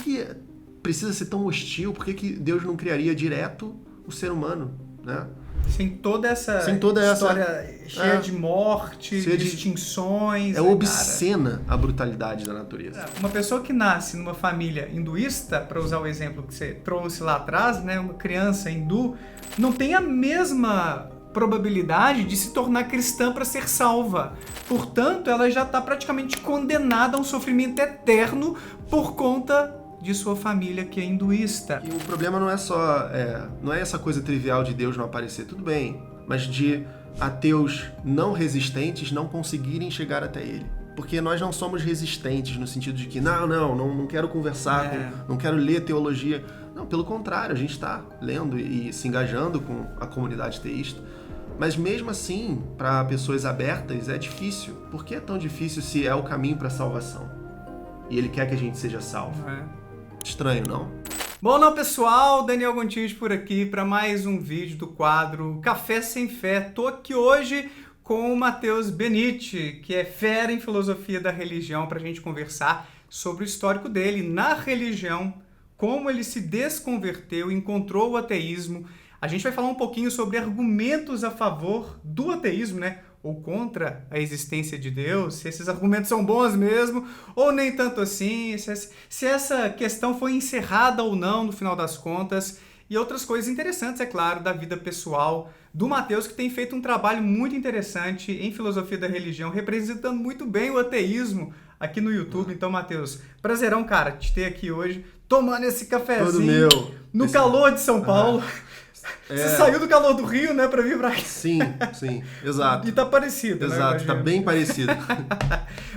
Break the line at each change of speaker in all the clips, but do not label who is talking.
que precisa ser tão hostil? Por que Deus não criaria direto o ser humano, né?
Sem toda essa história cheia de morte, de extinções.
É obscena a brutalidade da natureza.
Uma pessoa que nasce numa família hinduísta, para usar o exemplo que você trouxe lá atrás, né, uma criança hindu, não tem a mesma probabilidade de se tornar cristã para ser salva. Portanto, ela já está praticamente condenada a um sofrimento eterno por conta de sua família que é hinduísta.
E o problema não é só não é essa coisa trivial de Deus não aparecer, tudo bem, mas de ateus não resistentes não conseguirem chegar até ele. Porque nós não somos resistentes no sentido de que não quero conversar, não quero ler teologia. Não, pelo contrário, a gente está lendo e se engajando com a comunidade teísta. Mas mesmo assim, para pessoas abertas é difícil. Por que é tão difícil se é o caminho para a salvação? E ele quer que a gente seja salvo. Estranho, não?
Bom, não, pessoal, Daniel Gontijo por aqui para mais um vídeo do quadro Café Sem Fé. Tô aqui hoje com o Matheus Benitti, que é fera em filosofia da religião, para a gente conversar sobre o histórico dele na religião, como ele se desconverteu, encontrou o ateísmo. A gente vai falar um pouquinho sobre argumentos a favor do ateísmo, né? Ou contra a existência de Deus, se esses argumentos são bons mesmo, ou nem tanto assim, se essa questão foi encerrada ou não no final das contas, e outras coisas interessantes, é claro, da vida pessoal do Matheus, que tem feito um trabalho muito interessante em filosofia da religião, representando muito bem o ateísmo aqui no YouTube. Então, Matheus, prazerão, cara, te ter aqui hoje, tomando esse cafezinho no calor de São Paulo. Você saiu do calor do Rio, né, pra vir pra aqui.
Sim, exato.
E tá parecido, né?
Exato, tá bem parecido.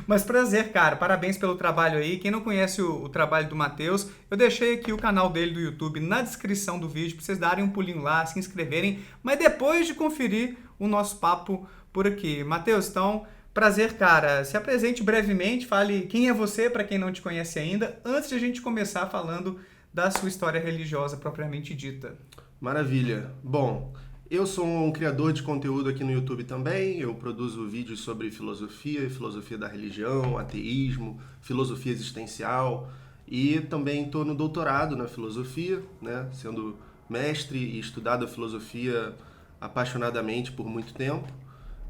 Mas prazer, cara, parabéns pelo trabalho aí. Quem não conhece o trabalho do Matheus, eu deixei aqui o canal dele do YouTube na descrição do vídeo, pra vocês darem um pulinho lá, se inscreverem, mas depois de conferir o nosso papo por aqui. Matheus, então, prazer, cara. Se apresente brevemente, fale quem é você, pra quem não te conhece ainda, antes de a gente começar falando da sua história religiosa propriamente dita.
Maravilha. Bom, eu sou um criador de conteúdo aqui no YouTube também. Eu produzo vídeos sobre filosofia da religião, ateísmo, filosofia existencial e também estou no doutorado na filosofia, né, sendo mestre e estudado a filosofia apaixonadamente por muito tempo.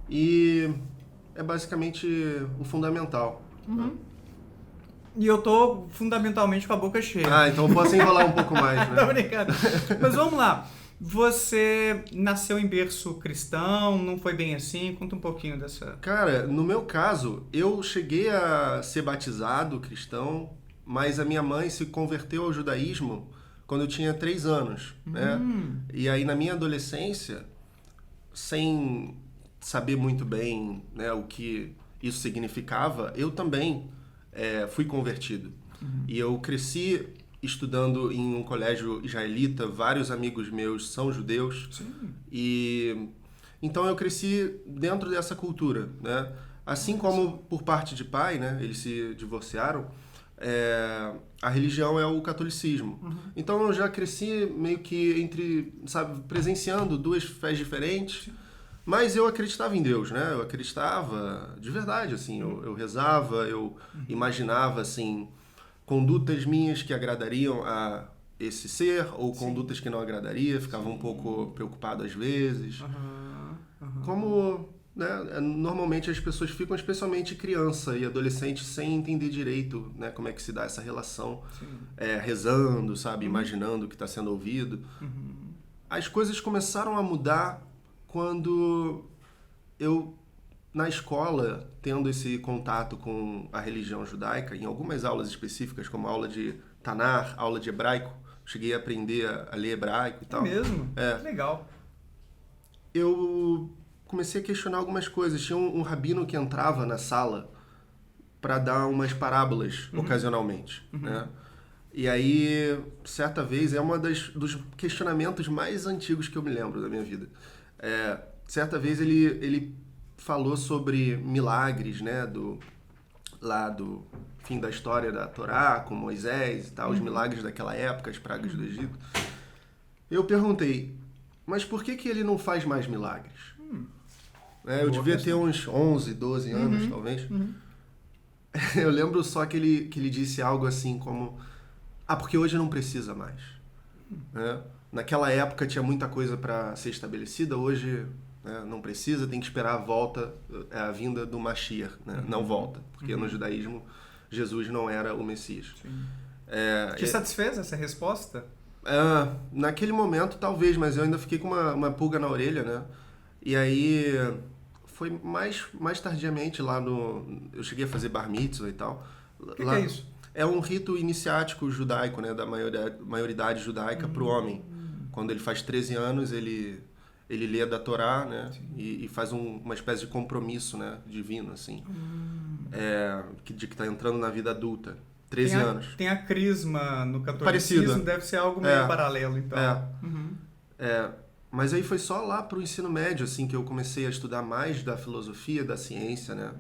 E é basicamente o fundamental.
Né? E eu tô fundamentalmente com a boca cheia.
Então eu posso enrolar um pouco mais, né?
Tô brincando. Mas vamos lá. Você nasceu em berço cristão, não foi bem assim? Conta um pouquinho dessa...
Cara, no meu caso, eu cheguei a ser batizado cristão, mas a minha mãe se converteu ao judaísmo quando eu tinha 3 anos, né? E aí na minha adolescência, sem saber muito bem, né, o que isso significava, eu também fui convertido. E eu cresci estudando em um colégio israelita, vários amigos meus são judeus.
Sim.
E então eu cresci dentro dessa cultura, né? Assim como por parte de pai, né, eles se divorciaram, a religião é o catolicismo. Então eu já cresci meio que presenciando 2 fés diferentes. Mas eu acreditava em Deus, né? Eu acreditava de verdade, assim. Eu rezava, eu imaginava, assim, condutas minhas que agradariam a esse ser ou condutas que não agradaria. Ficava um pouco preocupado às vezes. Como, né, normalmente as pessoas ficam, especialmente criança e adolescente, sem entender direito, né, como é que se dá essa relação. Rezando, sabe? Imaginando o que está sendo ouvido. As coisas começaram a mudar quando eu, na escola, tendo esse contato com a religião judaica, em algumas aulas específicas, como aula de Tanar, aula de hebraico, cheguei a aprender a ler hebraico e tal.
É mesmo? Legal.
Eu comecei a questionar algumas coisas. Tinha um rabino que entrava na sala para dar umas parábolas ocasionalmente, né? E aí, certa vez, é dos questionamentos mais antigos que eu me lembro da minha vida. Certa vez ele falou sobre milagres, né, do fim da história da Torá, com Moisés e tal, os milagres daquela época, as pragas do Egito. Eu perguntei, mas por que ele não faz mais milagres? Eu devia ter uns 11, 12 anos, talvez. Eu lembro só que ele disse algo assim como, Porque hoje não precisa mais. Né? Naquela época tinha muita coisa para ser estabelecida, hoje, né, não precisa, tem que esperar a vinda do Mashiach, né? Não volta, porque no judaísmo Jesus não era o Messias.
Te satisfez essa resposta?
Naquele momento talvez, mas eu ainda fiquei com uma pulga na orelha, né? E aí foi mais tardiamente lá eu cheguei a fazer bar mitzvah e tal.
O que é isso?
É um rito iniciático judaico, né, da maioridade judaica para o homem. Quando ele faz 13 anos, ele lê da Torá, né, e faz uma espécie de compromisso, né, divino, assim, de que está entrando na vida adulta. 13 anos.
Tem a crisma no catolicismo,
Parecido.
Deve ser algo meio paralelo, então.
Mas aí foi só lá pro ensino médio, assim, que eu comecei a estudar mais da filosofia, da ciência, né?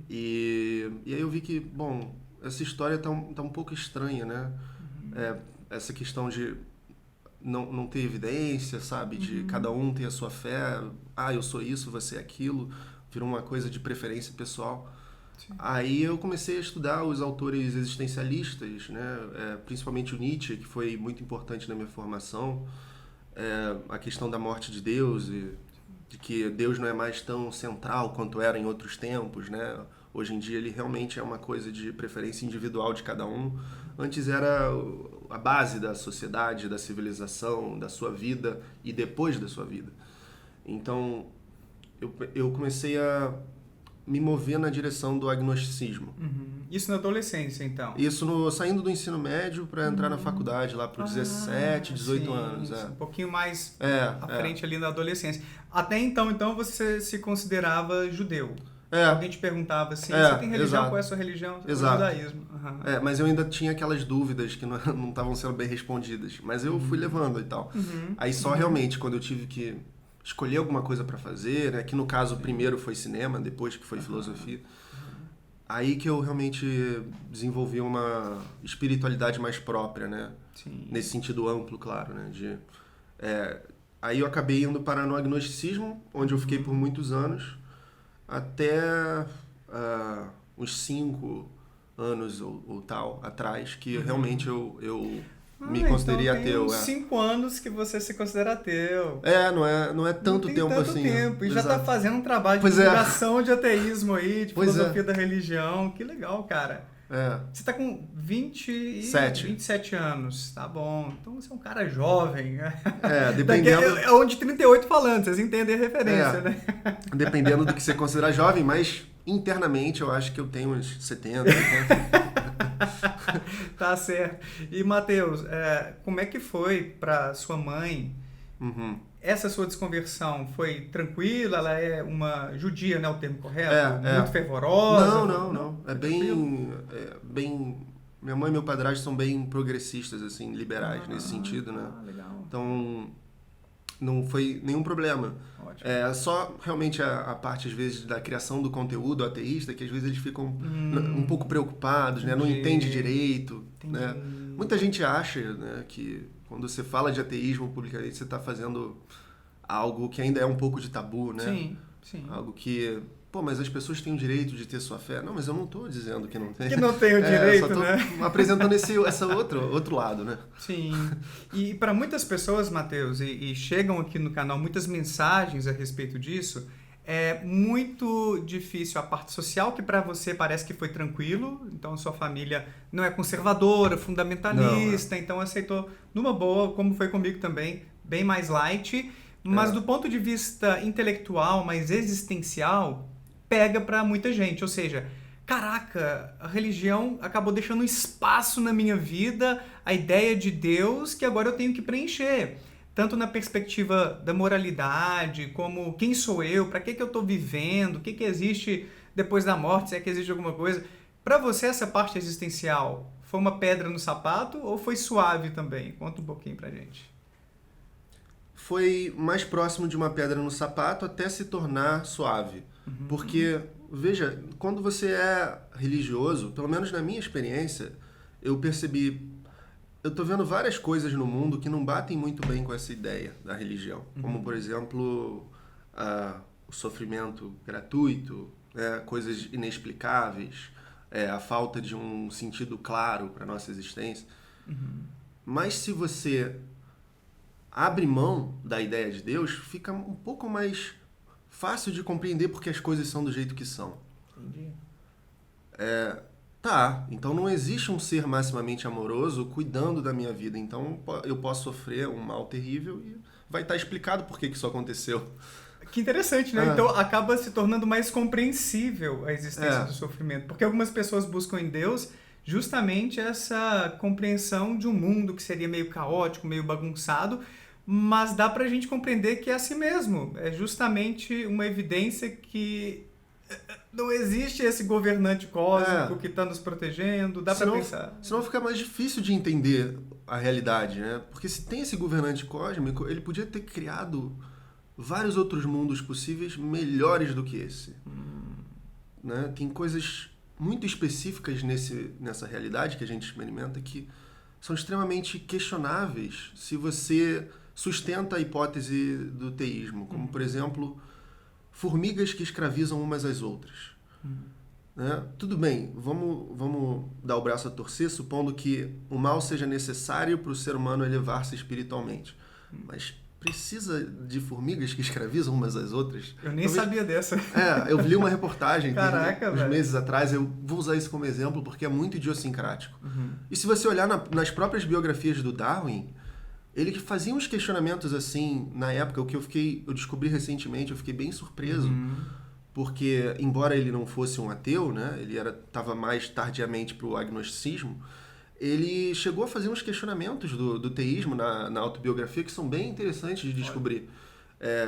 E aí eu vi que, bom, essa história tá um pouco estranha, né? Essa questão de não ter evidência, sabe? De cada um ter a sua fé. Eu sou isso, você é aquilo. Virou uma coisa de preferência pessoal. Sim. Aí eu comecei a estudar os autores existencialistas, né? Principalmente o Nietzsche, que foi muito importante na minha formação. A questão da morte de Deus e de que Deus não é mais tão central quanto era em outros tempos, né? Hoje em dia ele realmente é uma coisa de preferência individual de cada um. Antes era a base da sociedade, da civilização, da sua vida e depois da sua vida. Então eu comecei a me mover na direção do agnosticismo.
Isso na adolescência, então?
Isso saindo do ensino médio para entrar na faculdade, lá por 17, 18 anos.
Um pouquinho mais à frente ali na adolescência. Até então você se considerava judeu? Alguém te perguntava assim, você tem religião?
Exato.
Qual é a sua religião?
Exato.
Judaísmo.
Mas eu ainda tinha aquelas dúvidas que não estavam sendo bem respondidas. Mas eu fui levando e tal. Aí só realmente, quando eu tive que escolher alguma coisa para fazer, né? Que no caso primeiro foi cinema, depois que foi filosofia. Aí que eu realmente desenvolvi uma espiritualidade mais própria, né?
Sim.
Nesse sentido amplo, claro, né? Aí eu acabei indo parar no agnosticismo, onde eu fiquei por muitos anos, até uns 5 anos ou tal atrás, que realmente eu me considerei
então
ateu.
Tem uns 5 anos que você se considera ateu.
Não é tanto tempo assim.
E já está fazendo um trabalho de divulgação de ateísmo aí, de filosofia da religião. Que legal, cara. Você está com 27 anos, tá bom. Então você é um cara jovem.
Dependendo...
É onde 38 falando, vocês entendem a referência, né?
Dependendo do que você considerar jovem, mas internamente eu acho que eu tenho uns 70, 80.
Tá certo. E, Matheus, como é que foi para sua mãe? Essa sua desconversão foi tranquila? Ela é uma judia, né? O termo correto? Muito fervorosa?
Não. É bem... Minha mãe e meu padrasto são bem progressistas, assim, liberais nesse sentido, né?
Legal.
Então, não foi nenhum problema.
Ótimo.
Só realmente a parte, às vezes, da criação do conteúdo ateísta, que às vezes eles ficam um pouco preocupados, né? Não entende direito, né? Muita gente acha, né, que quando você fala de ateísmo publicamente, você está fazendo algo que ainda é um pouco de tabu, né?
Sim.
Algo que... mas as pessoas têm o direito de ter sua fé. Não, mas eu não estou dizendo que não tem.
Que não tem o direito,
só
né?
apresentando esse outro lado, né?
Sim. E para muitas pessoas, Matheus, e chegam aqui no canal muitas mensagens a respeito disso, é muito difícil a parte social, que para você parece que foi tranquilo, então sua família não é conservadora, fundamentalista, então aceitou numa boa, como foi comigo também, bem mais light, mas do ponto de vista intelectual, mais existencial, pega para muita gente, ou seja, caraca, a religião acabou deixando um espaço na minha vida, a ideia de Deus que agora eu tenho que preencher. Tanto na perspectiva da moralidade, como quem sou eu, para que eu estou vivendo, o que existe depois da morte, se é que existe alguma coisa. Para você, essa parte existencial foi uma pedra no sapato ou foi suave também? Conta um pouquinho pra gente.
Foi mais próximo de uma pedra no sapato até se tornar suave. Porque, veja, quando você é religioso, pelo menos na minha experiência, eu percebi... Eu tô vendo várias coisas no mundo que não batem muito bem com essa ideia da religião. Como, por exemplo, o sofrimento gratuito, coisas inexplicáveis, a falta de um sentido claro para nossa existência. Mas se você abre mão da ideia de Deus, fica um pouco mais fácil de compreender porque as coisas são do jeito que são.
Entendi.
Tá, então não existe um ser maximamente amoroso cuidando da minha vida. Então eu posso sofrer um mal terrível e vai estar explicado por que isso aconteceu.
Que interessante, né? Então acaba se tornando mais compreensível a existência do sofrimento. Porque algumas pessoas buscam em Deus justamente essa compreensão de um mundo que seria meio caótico, meio bagunçado, mas dá pra gente compreender que é assim mesmo. É justamente uma evidência que não existe esse governante cósmico que está nos protegendo, dá para pensar.
Senão fica mais difícil de entender a realidade, né? Porque se tem esse governante cósmico, ele podia ter criado vários outros mundos possíveis melhores do que esse. Né? Tem coisas muito específicas nessa realidade que a gente experimenta que são extremamente questionáveis se você sustenta a hipótese do teísmo, como, por exemplo, formigas que escravizam umas às outras. Né? Tudo bem, vamos dar o braço a torcer, supondo que o mal seja necessário para o ser humano elevar-se espiritualmente. Mas precisa de formigas que escravizam umas às outras?
Eu nem sabia dessa.
Eu li uma reportagem
uns
meses atrás, eu vou usar isso como exemplo porque é muito idiosincrático. E se você olhar nas próprias biografias do Darwin, ele fazia uns questionamentos assim, na época, o que eu descobri recentemente, eu fiquei bem surpreso, porque, embora ele não fosse um ateu, né, ele estava mais tardiamente para o agnosticismo, ele chegou a fazer uns questionamentos do teísmo na autobiografia que são bem interessantes de descobrir.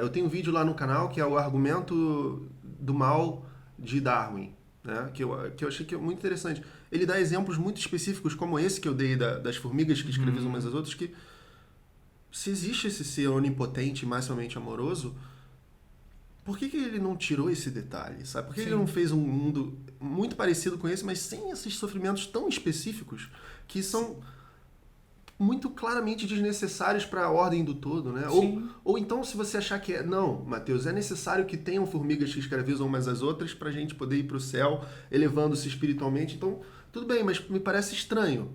Eu tenho um vídeo lá no canal que é o argumento do mal de Darwin, né, que eu achei que é muito interessante. Ele dá exemplos muito específicos, como esse que eu dei das formigas que escravizam umas às outras, que se existe esse ser onipotente e maximamente amoroso, por que ele não tirou esse detalhe, sabe? Por que ele não fez um mundo muito parecido com esse, mas sem esses sofrimentos tão específicos que são muito claramente desnecessários para a ordem do todo, né? Ou então, se você achar que não, Mateus, é necessário que tenham formigas que escravizam umas às outras para a gente poder ir para o céu, elevando-se espiritualmente. Então, tudo bem, mas me parece estranho.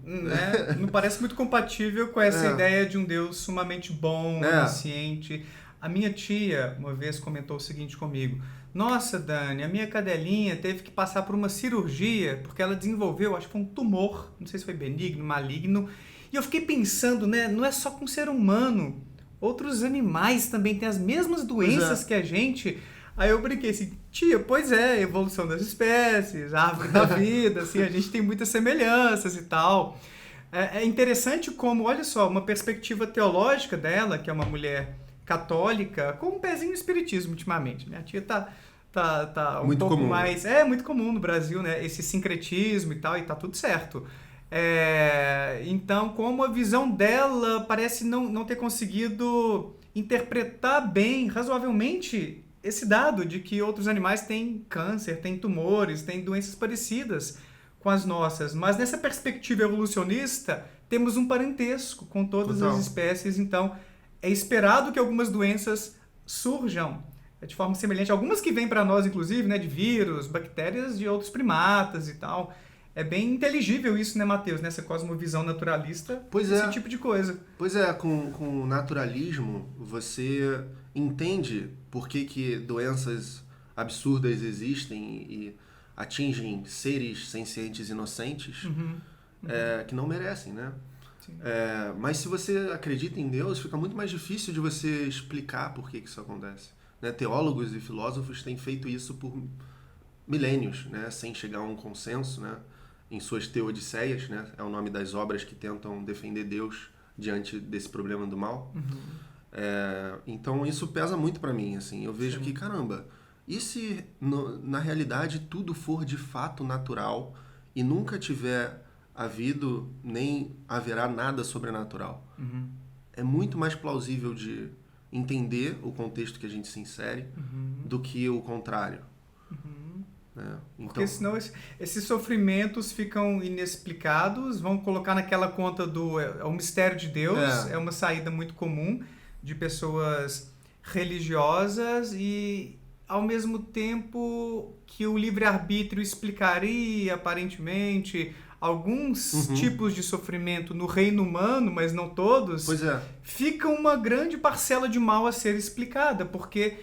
Não parece muito compatível com essa ideia de um Deus sumamente bom, onisciente. A minha tia, uma vez, comentou o seguinte comigo: nossa, Dani, a minha cadelinha teve que passar por uma cirurgia porque ela desenvolveu, acho que foi um tumor, não sei se foi benigno, maligno. E eu fiquei pensando, né, não é só com o ser humano, outros animais também têm as mesmas doenças que a gente. Aí eu brinquei assim, tia, pois é, evolução das espécies, árvore da vida, assim, a gente tem muitas semelhanças e tal. É interessante como, olha só, uma perspectiva teológica dela, que é uma mulher católica, com um pezinho no espiritismo ultimamente. Minha tia tá um
muito
pouco
comum.
mais... É muito comum no Brasil, né? Esse sincretismo e tal, e tá tudo certo. Então, como a visão dela parece não ter conseguido interpretar bem, razoavelmente, esse dado de que outros animais têm câncer, têm tumores, têm doenças parecidas com as nossas. Mas nessa perspectiva evolucionista, temos um parentesco com todas as espécies. Então, é esperado que algumas doenças surjam de forma semelhante. Algumas que vêm para nós, inclusive, né, de vírus, bactérias de outros primatas e tal. É bem inteligível isso, né, Mateus? Nessa cosmovisão naturalista, esse tipo de coisa.
Pois é, com o naturalismo, você entende por que doenças absurdas existem e atingem seres sencientes inocentes que não merecem, né? Mas se você acredita em Deus, fica muito mais difícil de você explicar por que isso acontece. Né? Teólogos e filósofos têm feito isso por milênios, né? Sem chegar a um consenso, né? Em suas teodiceias, né? É o nome das obras que tentam defender Deus diante desse problema do mal. Então isso pesa muito para mim, assim. Eu vejo que, caramba, e se na realidade tudo for de fato natural e nunca tiver havido nem haverá nada sobrenatural? É muito mais plausível de entender o contexto que a gente se insere do que o contrário. Então,
porque senão esses sofrimentos ficam inexplicados, vão colocar naquela conta do o mistério de Deus, é uma saída muito comum de pessoas religiosas e, ao mesmo tempo que o livre-arbítrio explicaria, aparentemente, alguns tipos de sofrimento no reino humano, mas não todos,
Pois é.
fica uma grande parcela de mal a ser explicada, porque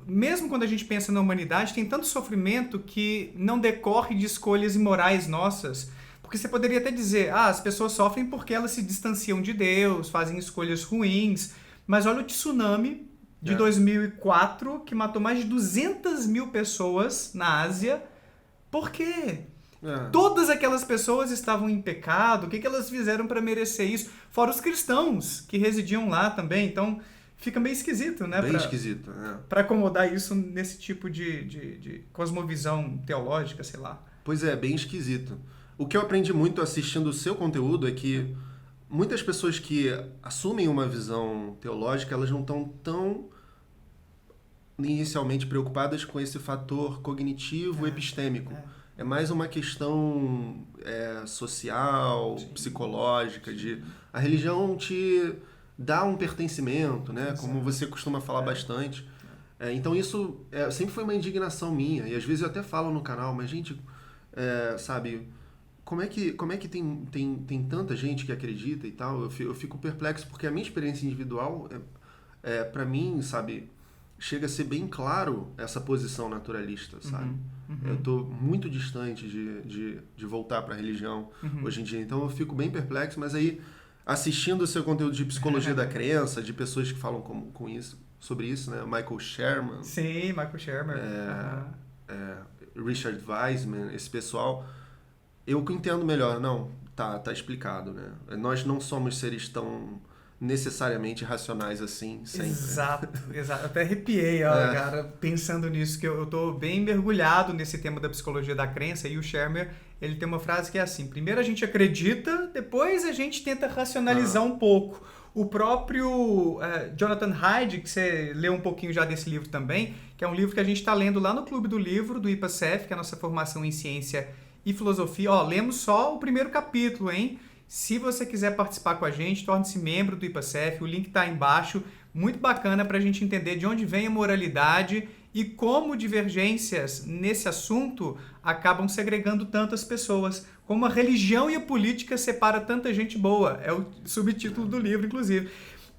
mesmo quando a gente pensa na humanidade, tem tanto sofrimento que não decorre de escolhas imorais nossas. Porque você poderia até dizer, as pessoas sofrem porque elas se distanciam de Deus, fazem escolhas ruins. Mas olha o tsunami de 2004, que matou mais de 200 mil pessoas na Ásia. Por quê? Todas aquelas pessoas estavam em pecado. O que elas fizeram para merecer isso? Fora os cristãos que residiam lá também. Então, fica meio esquisito, né?
Bem esquisito,
para acomodar isso nesse tipo de cosmovisão teológica, sei lá.
Pois é, bem esquisito. O que eu aprendi muito assistindo o seu conteúdo é que muitas pessoas que assumem uma visão teológica, elas não estão tão inicialmente preocupadas com esse fator cognitivo epistêmico. É mais uma questão social, psicológica, de a religião te dá um pertencimento, né? Como você costuma falar bastante. Então isso sempre foi uma indignação minha, e às vezes eu até falo no canal, mas gente, sabe, como é que tem tanta gente que acredita e tal? Eu fico perplexo, porque a minha experiência individual, para mim, sabe, chega a ser bem claro essa posição naturalista, sabe? Eu tô muito distante de voltar para a religião hoje em dia, então eu fico bem perplexo, mas aí, assistindo o seu conteúdo de psicologia da crença, de pessoas que falam sobre isso, né? Michael Sherman.
Sim, Michael Sherman.
Richard Wiseman, esse pessoal, eu entendo melhor. Não, tá explicado, né? Nós não somos seres tão necessariamente racionais assim, sempre.
Exato. Até arrepiei, cara, pensando nisso, que eu tô bem mergulhado nesse tema da psicologia da crença, e o Sherman, ele tem uma frase que é assim: primeiro a gente acredita, depois a gente tenta racionalizar um pouco. O próprio Jonathan Haidt, que você leu um pouquinho já desse livro também, que é um livro que a gente está lendo lá no Clube do Livro, do IPACEF, que é a nossa formação em ciência e filosofia. Lemos só o primeiro capítulo, hein? Se você quiser participar com a gente, torne-se membro do IPACEF, o link está aí embaixo. Muito bacana para a gente entender de onde vem a moralidade e como divergências nesse assunto acabam segregando tantas pessoas. Como a religião e a política separa tanta gente boa. É o subtítulo do livro, inclusive.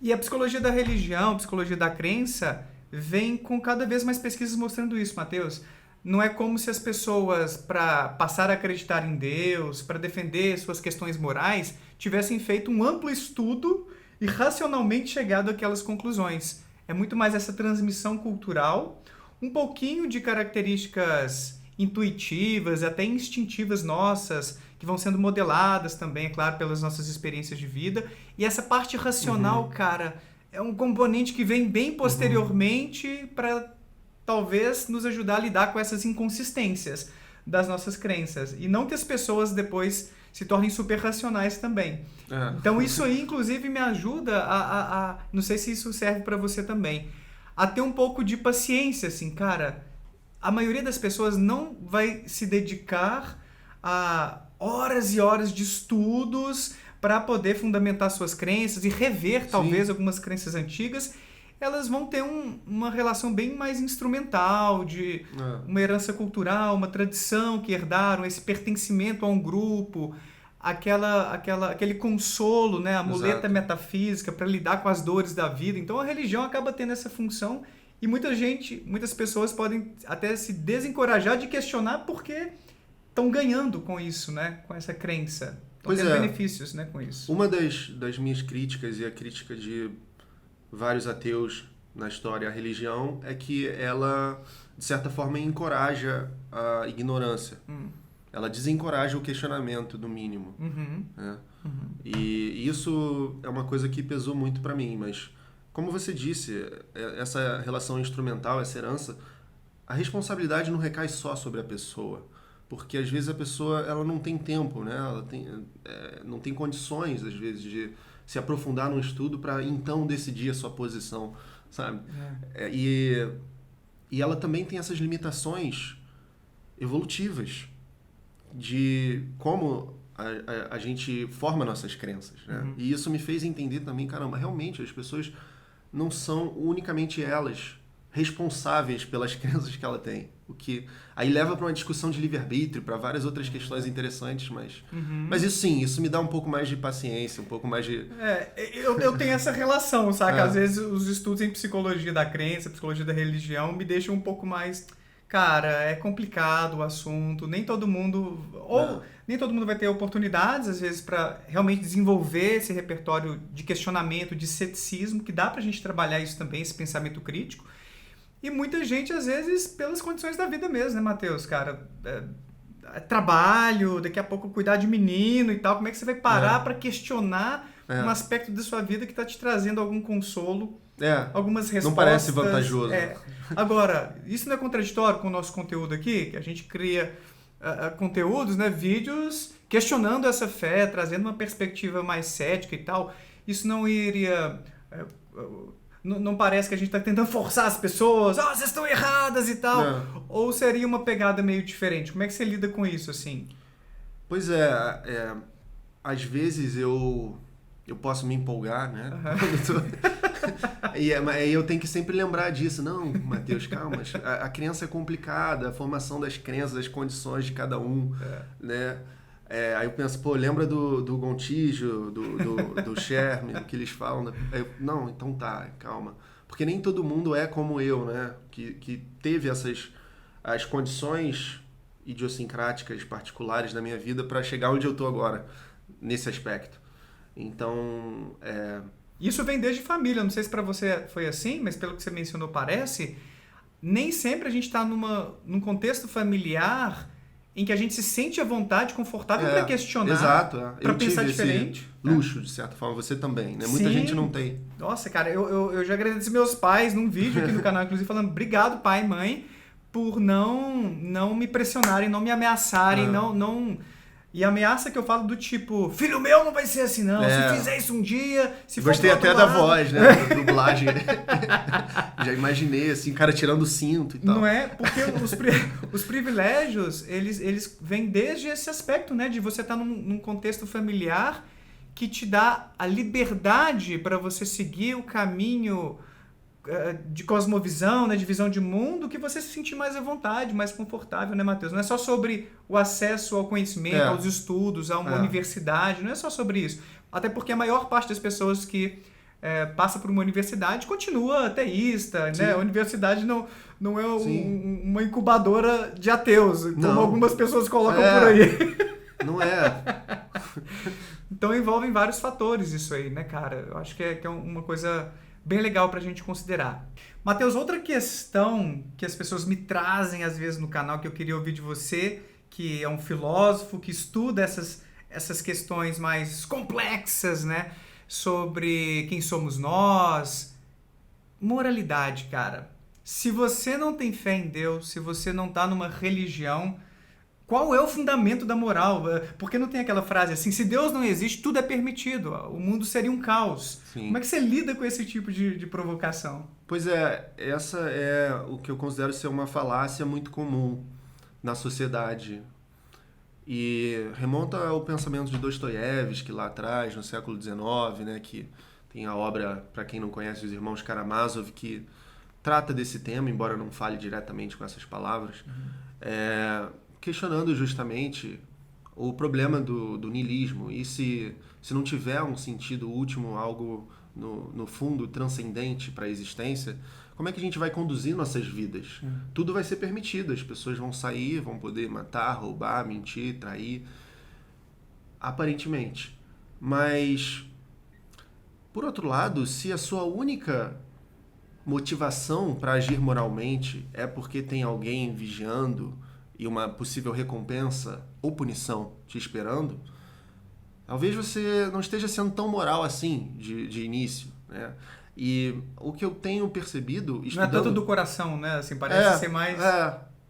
E a psicologia da religião, a psicologia da crença, vem com cada vez mais pesquisas mostrando isso, Matheus. Não é como se as pessoas, para passar a acreditar em Deus, para defender suas questões morais, tivessem feito um amplo estudo e racionalmente chegado àquelas conclusões. É muito mais essa transmissão cultural, um pouquinho de características intuitivas, até instintivas nossas, que vão sendo modeladas também, é claro, pelas nossas experiências de vida. E essa parte racional, cara, é um componente que vem bem posteriormente para talvez nos ajudar a lidar com essas inconsistências das nossas crenças. E não que as pessoas depois se tornem super racionais também. Então isso aí, inclusive, me ajuda a não sei se isso serve para você também, a ter um pouco de paciência, assim, cara. A maioria das pessoas não vai se dedicar a horas e horas de estudos para poder fundamentar suas crenças e rever, talvez, algumas crenças antigas. Elas vão ter uma relação bem mais instrumental, de uma herança cultural, uma tradição que herdaram, esse pertencimento a um grupo, aquele consolo, né, a muleta metafísica para lidar com as dores da vida. Então a religião acaba tendo essa função e muitas pessoas podem até se desencorajar de questionar porque estão ganhando com isso, né, com essa crença. Estão tendo benefícios, né, com isso.
Uma das minhas críticas, e a crítica de vários ateus na história à religião, é que ela, de certa forma, encoraja a ignorância. Ela desencoraja o questionamento, no mínimo. Né? E isso é uma coisa que pesou muito para mim, mas, como você disse, essa relação instrumental, essa herança, a responsabilidade não recai só sobre a pessoa, porque às vezes a pessoa ela não tem tempo, né? Ela não tem condições, às vezes, de se aprofundar num estudo para então decidir a sua posição, sabe? E ela também tem essas limitações evolutivas de como a gente forma nossas crenças, né? E isso me fez entender também, caramba, realmente as pessoas não são unicamente elas responsáveis pelas crenças que ela tem. O que aí leva para uma discussão de livre-arbítrio, para várias outras questões interessantes, mas isso sim, isso me dá um pouco mais de paciência, um pouco mais de...
Eu tenho essa relação, saca? Às vezes os estudos em psicologia da crença, psicologia da religião, me deixam um pouco mais... Cara, é complicado o assunto, nem todo mundo... Nem todo mundo vai ter oportunidades, às vezes, para realmente desenvolver esse repertório de questionamento, de ceticismo, que dá pra gente trabalhar isso também, esse pensamento crítico. E muita gente, às vezes, pelas condições da vida mesmo, né, Matheus? Cara, trabalho, daqui a pouco cuidar de menino e tal. Como é que você vai parar para questionar um aspecto da sua vida que está te trazendo algum consolo, algumas respostas?
Não parece vantajoso.
Agora, isso não é contraditório com o nosso conteúdo aqui? Que a gente cria conteúdos, né, vídeos questionando essa fé, trazendo uma perspectiva mais cética e tal. Isso não iria... Não parece que a gente está tentando forçar as pessoas, vocês estão erradas e tal. Ou seria uma pegada meio diferente? Como é que você lida com isso, assim?
Pois às vezes eu posso me empolgar, né? E aí eu tenho que sempre lembrar disso. Não, Matheus, calma. A crença é complicada, a formação das crenças, as condições de cada um, né? Aí eu penso, lembra do Gontijo, do Sherman, do que eles falam? Não, então tá, calma. Porque nem todo mundo é como eu, né? Que teve as condições idiosincráticas particulares da minha vida para chegar onde eu tô agora, nesse aspecto. Então,
Isso vem desde família, não sei se para você foi assim, mas pelo que você mencionou parece, nem sempre a gente está num contexto familiar em que a gente se sente à vontade, confortável para questionar,
exato,
para pensar diferente.
Luxo, de certa forma, você também, né? Muita gente não tem.
Nossa, cara, eu já agradeci meus pais num vídeo aqui no canal, inclusive, falando obrigado, pai e mãe, por não me pressionarem, não me ameaçarem, não... E ameaça que eu falo do tipo, filho meu não vai ser assim não, se fizer isso um dia, se for
Gostei até da voz, né, da dublagem. Já imaginei, assim, o cara tirando o cinto e tal.
Não é? Porque os privilégios, eles vêm desde esse aspecto, né, de você estar num contexto familiar que te dá a liberdade para você seguir o caminho de cosmovisão, né, de visão de mundo, que você se sentir mais à vontade, mais confortável, né, Matheus? Não é só sobre o acesso ao conhecimento, aos estudos, a uma universidade, não é só sobre isso. Até porque a maior parte das pessoas que passa por uma universidade continua ateísta, né? A universidade não é uma incubadora de ateus, como algumas pessoas colocam por aí.
Não é.
Então envolvem vários fatores isso aí, né, cara? Eu acho que é uma coisa bem legal pra gente considerar. Matheus, outra questão que as pessoas me trazem às vezes no canal, que eu queria ouvir de você, que é um filósofo que estuda essas questões mais complexas, né? Sobre quem somos nós. Moralidade, cara. Se você não tem fé em Deus, se você não tá numa religião, qual é o fundamento da moral? Porque não tem aquela frase assim, se Deus não existe, tudo é permitido, o mundo seria um caos. Sim. Como é que você lida com esse tipo de provocação?
Pois essa é o que eu considero ser uma falácia muito comum na sociedade. E remonta ao pensamento de Dostoiévski lá atrás, no século XIX, né, que tem a obra, para quem não conhece, os Irmãos Karamazov, que trata desse tema, embora não fale diretamente com essas palavras. Questionando justamente o problema do niilismo. E se não tiver um sentido último, algo no fundo transcendente para a existência, como é que a gente vai conduzir nossas vidas? Tudo vai ser permitido, as pessoas vão sair, vão poder matar, roubar, mentir, trair, aparentemente. Mas, por outro lado, se a sua única motivação para agir moralmente é porque tem alguém vigiando e uma possível recompensa ou punição te esperando, talvez você não esteja sendo tão moral assim de início, né? E o que eu tenho percebido...
Não é tanto do coração, né? Assim, parece ser mais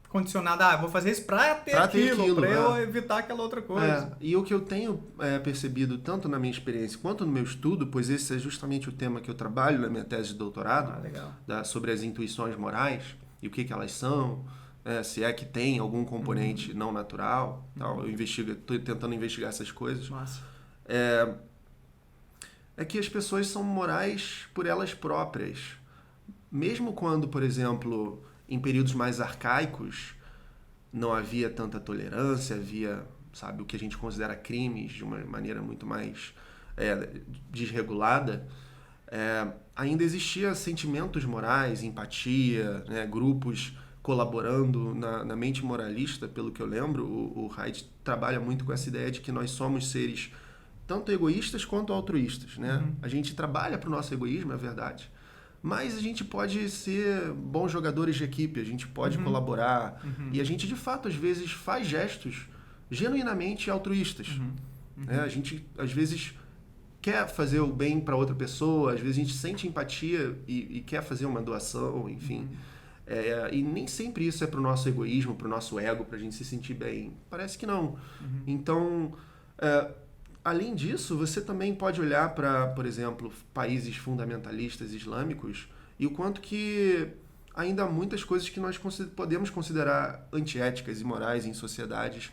condicionado. Vou fazer isso para ter aquilo, para eu evitar aquela outra coisa.
E o que eu tenho percebido tanto na minha experiência quanto no meu estudo, pois esse é justamente o tema que eu trabalho na minha tese de doutorado, sobre as intuições morais e o que elas são, se é que tem algum componente não natural, tal. Eu estou tentando investigar essas coisas.
Massa.
É que as pessoas são morais por elas próprias. mesmo quando, por exemplo, em períodos mais arcaicos, não havia tanta tolerância, havia, sabe, o que a gente considera crimes de uma maneira muito mais desregulada, ainda existia sentimentos morais, empatia, né, grupos colaborando na mente moralista, pelo que eu lembro. O Haidt trabalha muito com essa ideia de que nós somos seres tanto egoístas quanto altruístas, né? A gente trabalha para o nosso egoísmo, é verdade, mas a gente pode ser bons jogadores de equipe, a gente pode colaborar, e a gente, de fato, às vezes faz gestos genuinamente altruístas. Né? A gente, às vezes, quer fazer o bem para outra pessoa, às vezes a gente sente empatia e quer fazer uma doação, enfim. E nem sempre isso é pro nosso egoísmo, pro nosso ego, pra gente se sentir bem. Parece que não. Então, além disso, você também pode olhar para, por exemplo, países fundamentalistas islâmicos e o quanto que ainda há muitas coisas que nós podemos considerar antiéticas e imorais em sociedades,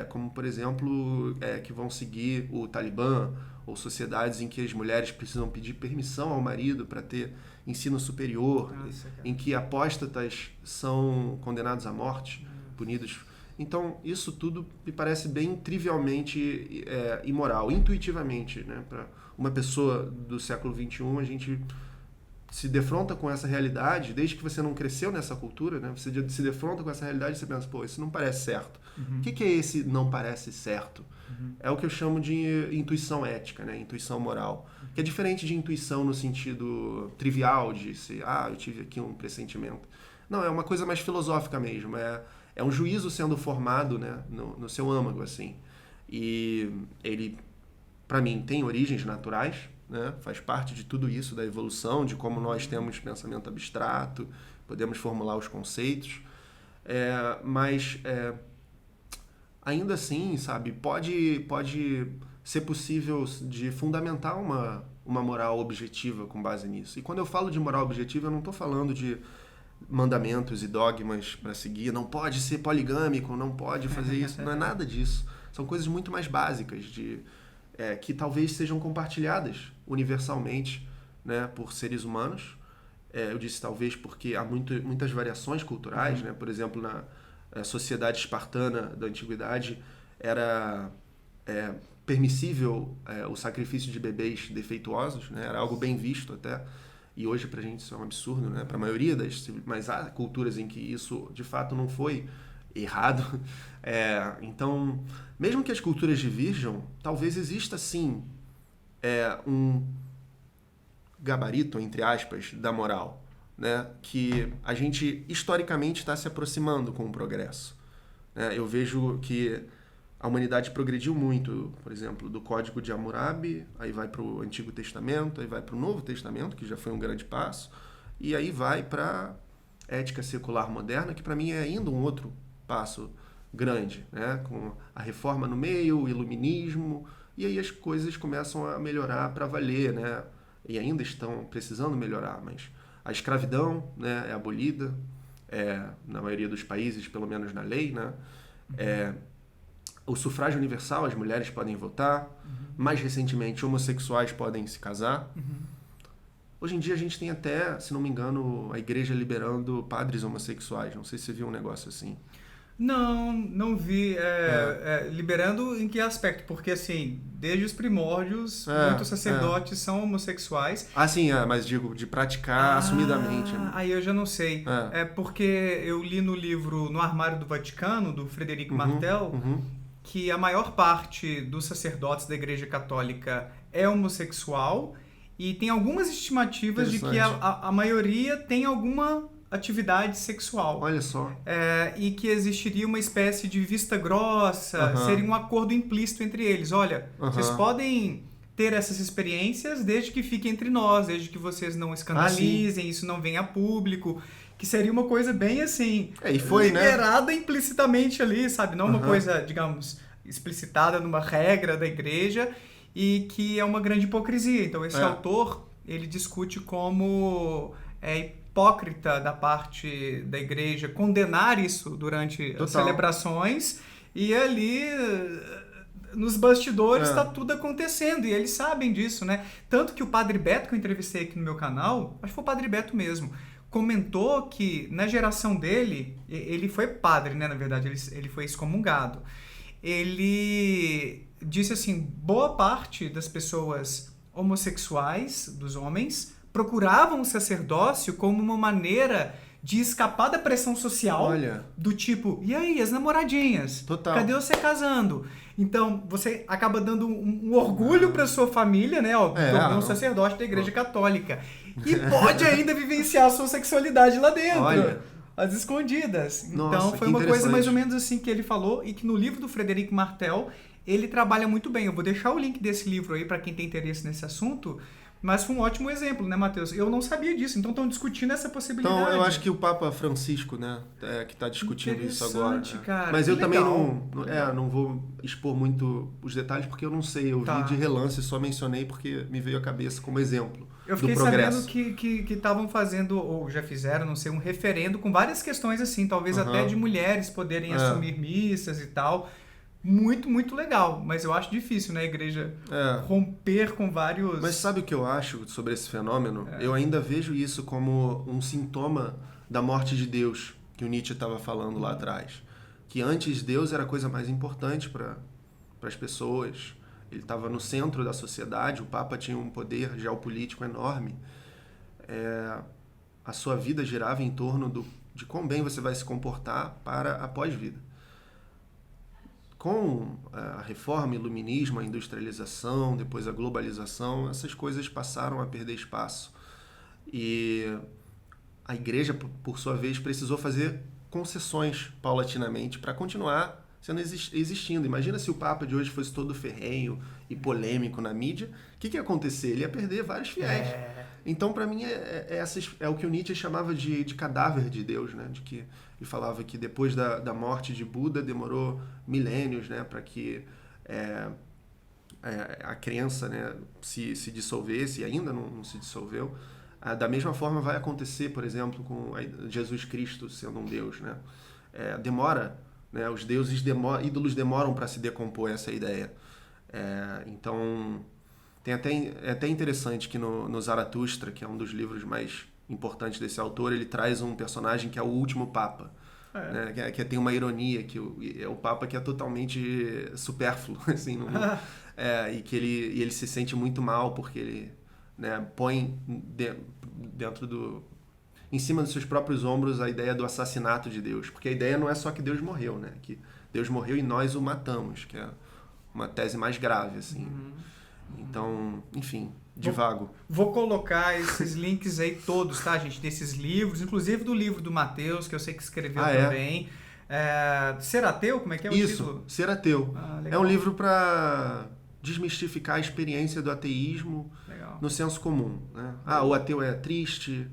como, por exemplo, que vão seguir o Talibã, ou sociedades em que as mulheres precisam pedir permissão ao marido para ter ensino superior, em que apóstatas são condenados à morte, punidos. Então, isso tudo me parece bem trivialmente imoral, intuitivamente, né? Para uma pessoa do século XXI, a gente se defronta com essa realidade, desde que você não cresceu nessa cultura, né? Você se defronta com essa realidade e você pensa, pô, isso não parece certo. O que é esse não parece certo? É o que eu chamo de intuição ética, né? Intuição moral. Que é diferente de intuição no sentido trivial, de se, eu tive aqui um pressentimento. Não, é uma coisa mais filosófica mesmo. É um juízo sendo formado, né? no seu âmago, assim. E ele, para mim, tem origens naturais, né? Faz parte de tudo isso, da evolução, de como nós temos pensamento abstrato, podemos formular os conceitos. Mas ainda assim, sabe, pode ser possível de fundamentar uma moral objetiva com base nisso. E quando eu falo de moral objetiva, eu não estou falando de mandamentos e dogmas para seguir, não pode ser poligâmico, não pode fazer isso, não é nada disso. São coisas muito mais básicas, que talvez sejam compartilhadas universalmente, né, por seres humanos. Eu disse talvez porque há muitas variações culturais, né? Por exemplo, na sociedade espartana da antiguidade era permissível o sacrifício de bebês defeituosos, né? Era algo bem visto até, e hoje pra gente isso é um absurdo, né? Para a maioria mas há culturas em que isso de fato não foi errado. Então, mesmo que as culturas divirjam, talvez exista sim um gabarito, entre aspas, da moral, né, que a gente historicamente está se aproximando com o progresso. Eu vejo que a humanidade progrediu muito, por exemplo, do Código de Hammurabi, aí vai para o Antigo Testamento, aí vai para o Novo Testamento, que já foi um grande passo, e aí vai para a ética secular moderna, que para mim é ainda um outro passo grande, né, com a reforma no meio, o iluminismo, e aí as coisas começam a melhorar para valer, né, e ainda estão precisando melhorar, mas a escravidão, né, é abolida, na maioria dos países, pelo menos na lei, né? O sufrágio universal, as mulheres podem votar. Mais recentemente, homossexuais podem se casar. Hoje em dia a gente tem até, se não me engano, a igreja liberando padres homossexuais. Não sei se você viu um negócio assim.
Não vi. Liberando em que aspecto? Porque, assim, desde os primórdios, muitos sacerdotes são homossexuais.
Sim, mas digo, de praticar assumidamente.
Aí eu já não sei. Porque eu li no livro No Armário do Vaticano, do Frederic Martel, que a maior parte dos sacerdotes da Igreja Católica é homossexual, e tem algumas estimativas de que a maioria tem alguma atividade sexual.
Olha só.
E que existiria uma espécie de vista grossa, seria um acordo implícito entre eles. Olha, vocês podem ter essas experiências desde que fique entre nós, desde que vocês não escandalizem, isso não venha a público, que seria uma coisa bem assim,
e foi,
liberada implicitamente ali, sabe? Não uma coisa, digamos, explicitada numa regra da igreja, e que é uma grande hipocrisia. Então esse autor, ele discute como hipócrita da parte da igreja condenar isso durante as celebrações, e ali nos bastidores está tudo acontecendo e eles sabem disso, né? Tanto que o Padre Beto, que eu entrevistei aqui no meu canal, acho que foi o Padre Beto mesmo, comentou que na geração dele, ele foi padre, né? Na verdade, ele foi excomungado. Ele disse assim, boa parte das pessoas homossexuais, dos homens, procuravam o sacerdócio como uma maneira de escapar da pressão social. Do tipo, e aí, as namoradinhas?
Total.
Cadê você casando? Então, você acaba dando um orgulho para sua família, né? Ó, um sacerdote da Igreja Católica. E pode ainda vivenciar a sua sexualidade lá dentro. Às escondidas.
Nossa,
então, foi uma coisa mais ou menos assim que ele falou e que no livro do Frederic Martel, ele trabalha muito bem. Eu vou deixar o link desse livro aí para quem tem interesse nesse assunto. Mas foi um ótimo exemplo, né, Matheus? Eu não sabia disso, então estão discutindo essa possibilidade.
Então, eu acho que o Papa Francisco, né, que está discutindo isso agora.
Cara,
mas eu
legal.
também não vou expor muito os detalhes, porque eu não sei. Eu vi de relance, só mencionei porque me veio à cabeça como exemplo.
Eu fiquei
do progresso.
sabendo que estavam fazendo, ou já fizeram, não sei, um referendo com várias questões assim, talvez até de mulheres poderem assumir missas e tal. Muito, muito legal, mas eu acho difícil, né, a igreja romper com vários...
Mas sabe o que eu acho sobre esse fenômeno? Eu ainda vejo isso como um sintoma da morte de Deus, que o Nietzsche estava falando lá atrás. Que antes Deus era a coisa mais importante para as pessoas. Ele estava no centro da sociedade, o Papa tinha um poder geopolítico enorme. A sua vida girava em torno de quão bem você vai se comportar para a pós-vida. Com a reforma, o iluminismo, a industrialização, depois a globalização, essas coisas passaram a perder espaço. E a igreja, por sua vez, precisou fazer concessões paulatinamente para continuar existindo. Imagina se o Papa de hoje fosse todo ferrenho e polêmico na mídia, o que ia acontecer? Ele ia perder vários fiéis. Então, para mim, é o que o Nietzsche chamava de cadáver de Deus, né? De que ele falava que depois da morte de Buda demorou milênios, né, para que a crença, né, se dissolvesse, e ainda não se dissolveu. Da mesma forma vai acontecer, por exemplo, com Jesus Cristo sendo um Deus, né? Demora, né? Os deuses ídolos demoram para se decompor essa ideia. Então, é até interessante que no Zaratustra, que é um dos livros mais importantes desse autor, ele traz um personagem que é o último Papa. Né? Que tem uma ironia, que é o Papa que é totalmente supérfluo, assim, e que ele se sente muito mal porque ele, né, põe em cima dos seus próprios ombros a ideia do assassinato de Deus, porque a ideia não é só que Deus morreu, né? Que Deus morreu e nós o matamos, que é uma tese mais grave, assim. Então, enfim, divago.
Vou colocar esses links aí todos, tá, gente? Desses livros, inclusive do livro do Matheus, que eu sei que escreveu também. Ser Ateu, como é que é o título?
Isso, Ser Ateu. É um livro para desmistificar a experiência do ateísmo no senso comum, né? O ateu é triste,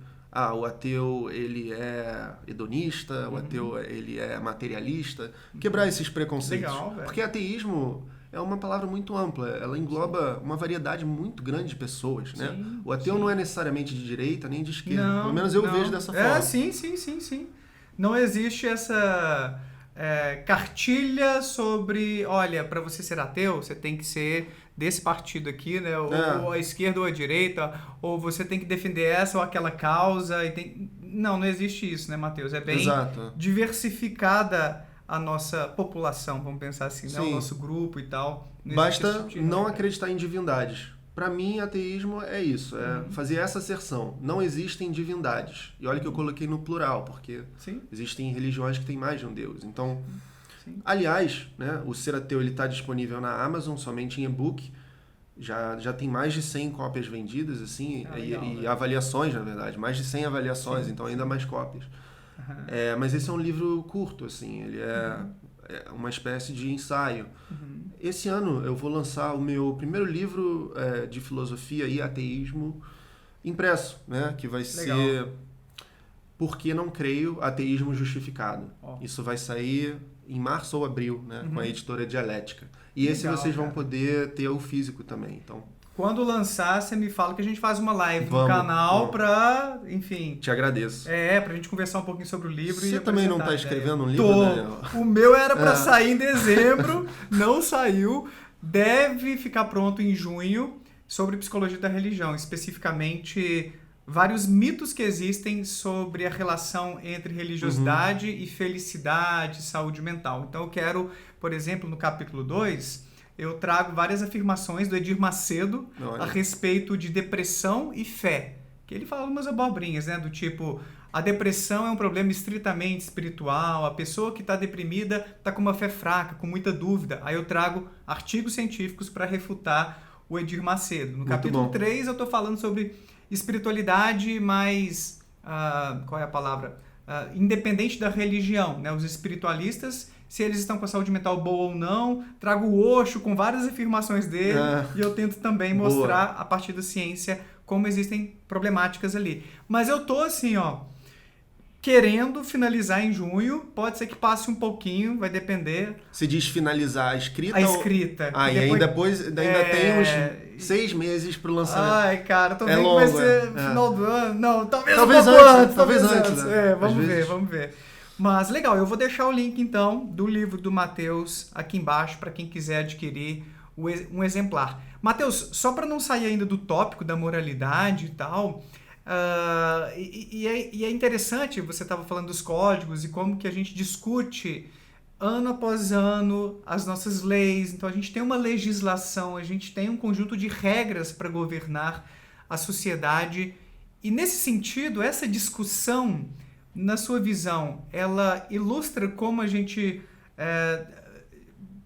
o ateu ele é hedonista, o ateu ele é materialista. Quebrar esses preconceitos.
Legal, velho.
Porque ateísmo é uma palavra muito ampla, ela engloba uma variedade muito grande de pessoas, né? O ateu não é necessariamente de direita nem de esquerda, pelo menos eu vejo dessa forma.
Sim. Não existe essa cartilha sobre, olha, para você ser ateu, você tem que ser desse partido aqui, né? Ou a esquerda ou a direita, ou você tem que defender essa ou aquela causa. Não existe isso, né, Matheus? É bem diversificada a nossa população, vamos pensar assim, né? O nosso grupo e tal.
Basta não acreditar em divindades. Para mim, ateísmo é isso, fazer essa asserção. Não existem divindades. E olha que eu coloquei no plural, porque existem religiões que têm mais de um Deus. Então, aliás, né, o Ser Ateu está disponível na Amazon, somente em e-book. Já tem mais de 100 cópias vendidas, assim, e avaliações, na verdade. Mais de 100 avaliações, então ainda mais cópias. Mas esse é um livro curto, assim, ele é uma espécie de ensaio. Esse ano eu vou lançar o meu primeiro livro de filosofia e ateísmo impresso, né? Que vai ser Por que Não Creio? Ateísmo Justificado. Isso vai sair em março ou abril, né? Com a editora Dialética. E esse vocês vão poder ter o físico também, então...
Quando lançar, você me fala que a gente faz uma live no canal pra, enfim...
Te agradeço.
Pra gente conversar um pouquinho sobre o livro.
Você também não está escrevendo um livro, Daniel?
O meu era pra sair em dezembro, não saiu, deve ficar pronto em junho sobre psicologia da religião, especificamente vários mitos que existem sobre a relação entre religiosidade e felicidade, saúde mental. Então eu quero, por exemplo, no capítulo 2, eu trago várias afirmações do Edir Macedo a respeito de depressão e fé. Que ele fala umas abobrinhas, né? Do tipo, a depressão é um problema estritamente espiritual, a pessoa que está deprimida está com uma fé fraca, com muita dúvida. Aí eu trago artigos científicos para refutar o Edir Macedo. No capítulo 3 eu estou falando sobre espiritualidade mais, qual é a palavra? Independente da religião, né? Os espiritualistas, se eles estão com a saúde mental boa ou não, trago o Osho com várias afirmações dele e eu tento também mostrar a partir da ciência como existem problemáticas ali. Mas eu tô assim, querendo finalizar em junho, pode ser que passe um pouquinho, vai depender.
Você diz finalizar a escrita?
A escrita.
E depois ainda tem uns 6 meses pro lançamento.
Ai, cara, tô vendo que vai ser final do ano. Não, talvez
antes. Talvez antes.
Né? Vamos ver. Mas legal, eu vou deixar o link então do livro do Matheus aqui embaixo para quem quiser adquirir um exemplar. Matheus, só para não sair ainda do tópico da moralidade e tal, e é interessante, você estava falando dos códigos e como que a gente discute ano após ano as nossas leis. Então a gente tem uma legislação, a gente tem um conjunto de regras para governar a sociedade. E nesse sentido, essa discussão, na sua visão, ela ilustra como a gente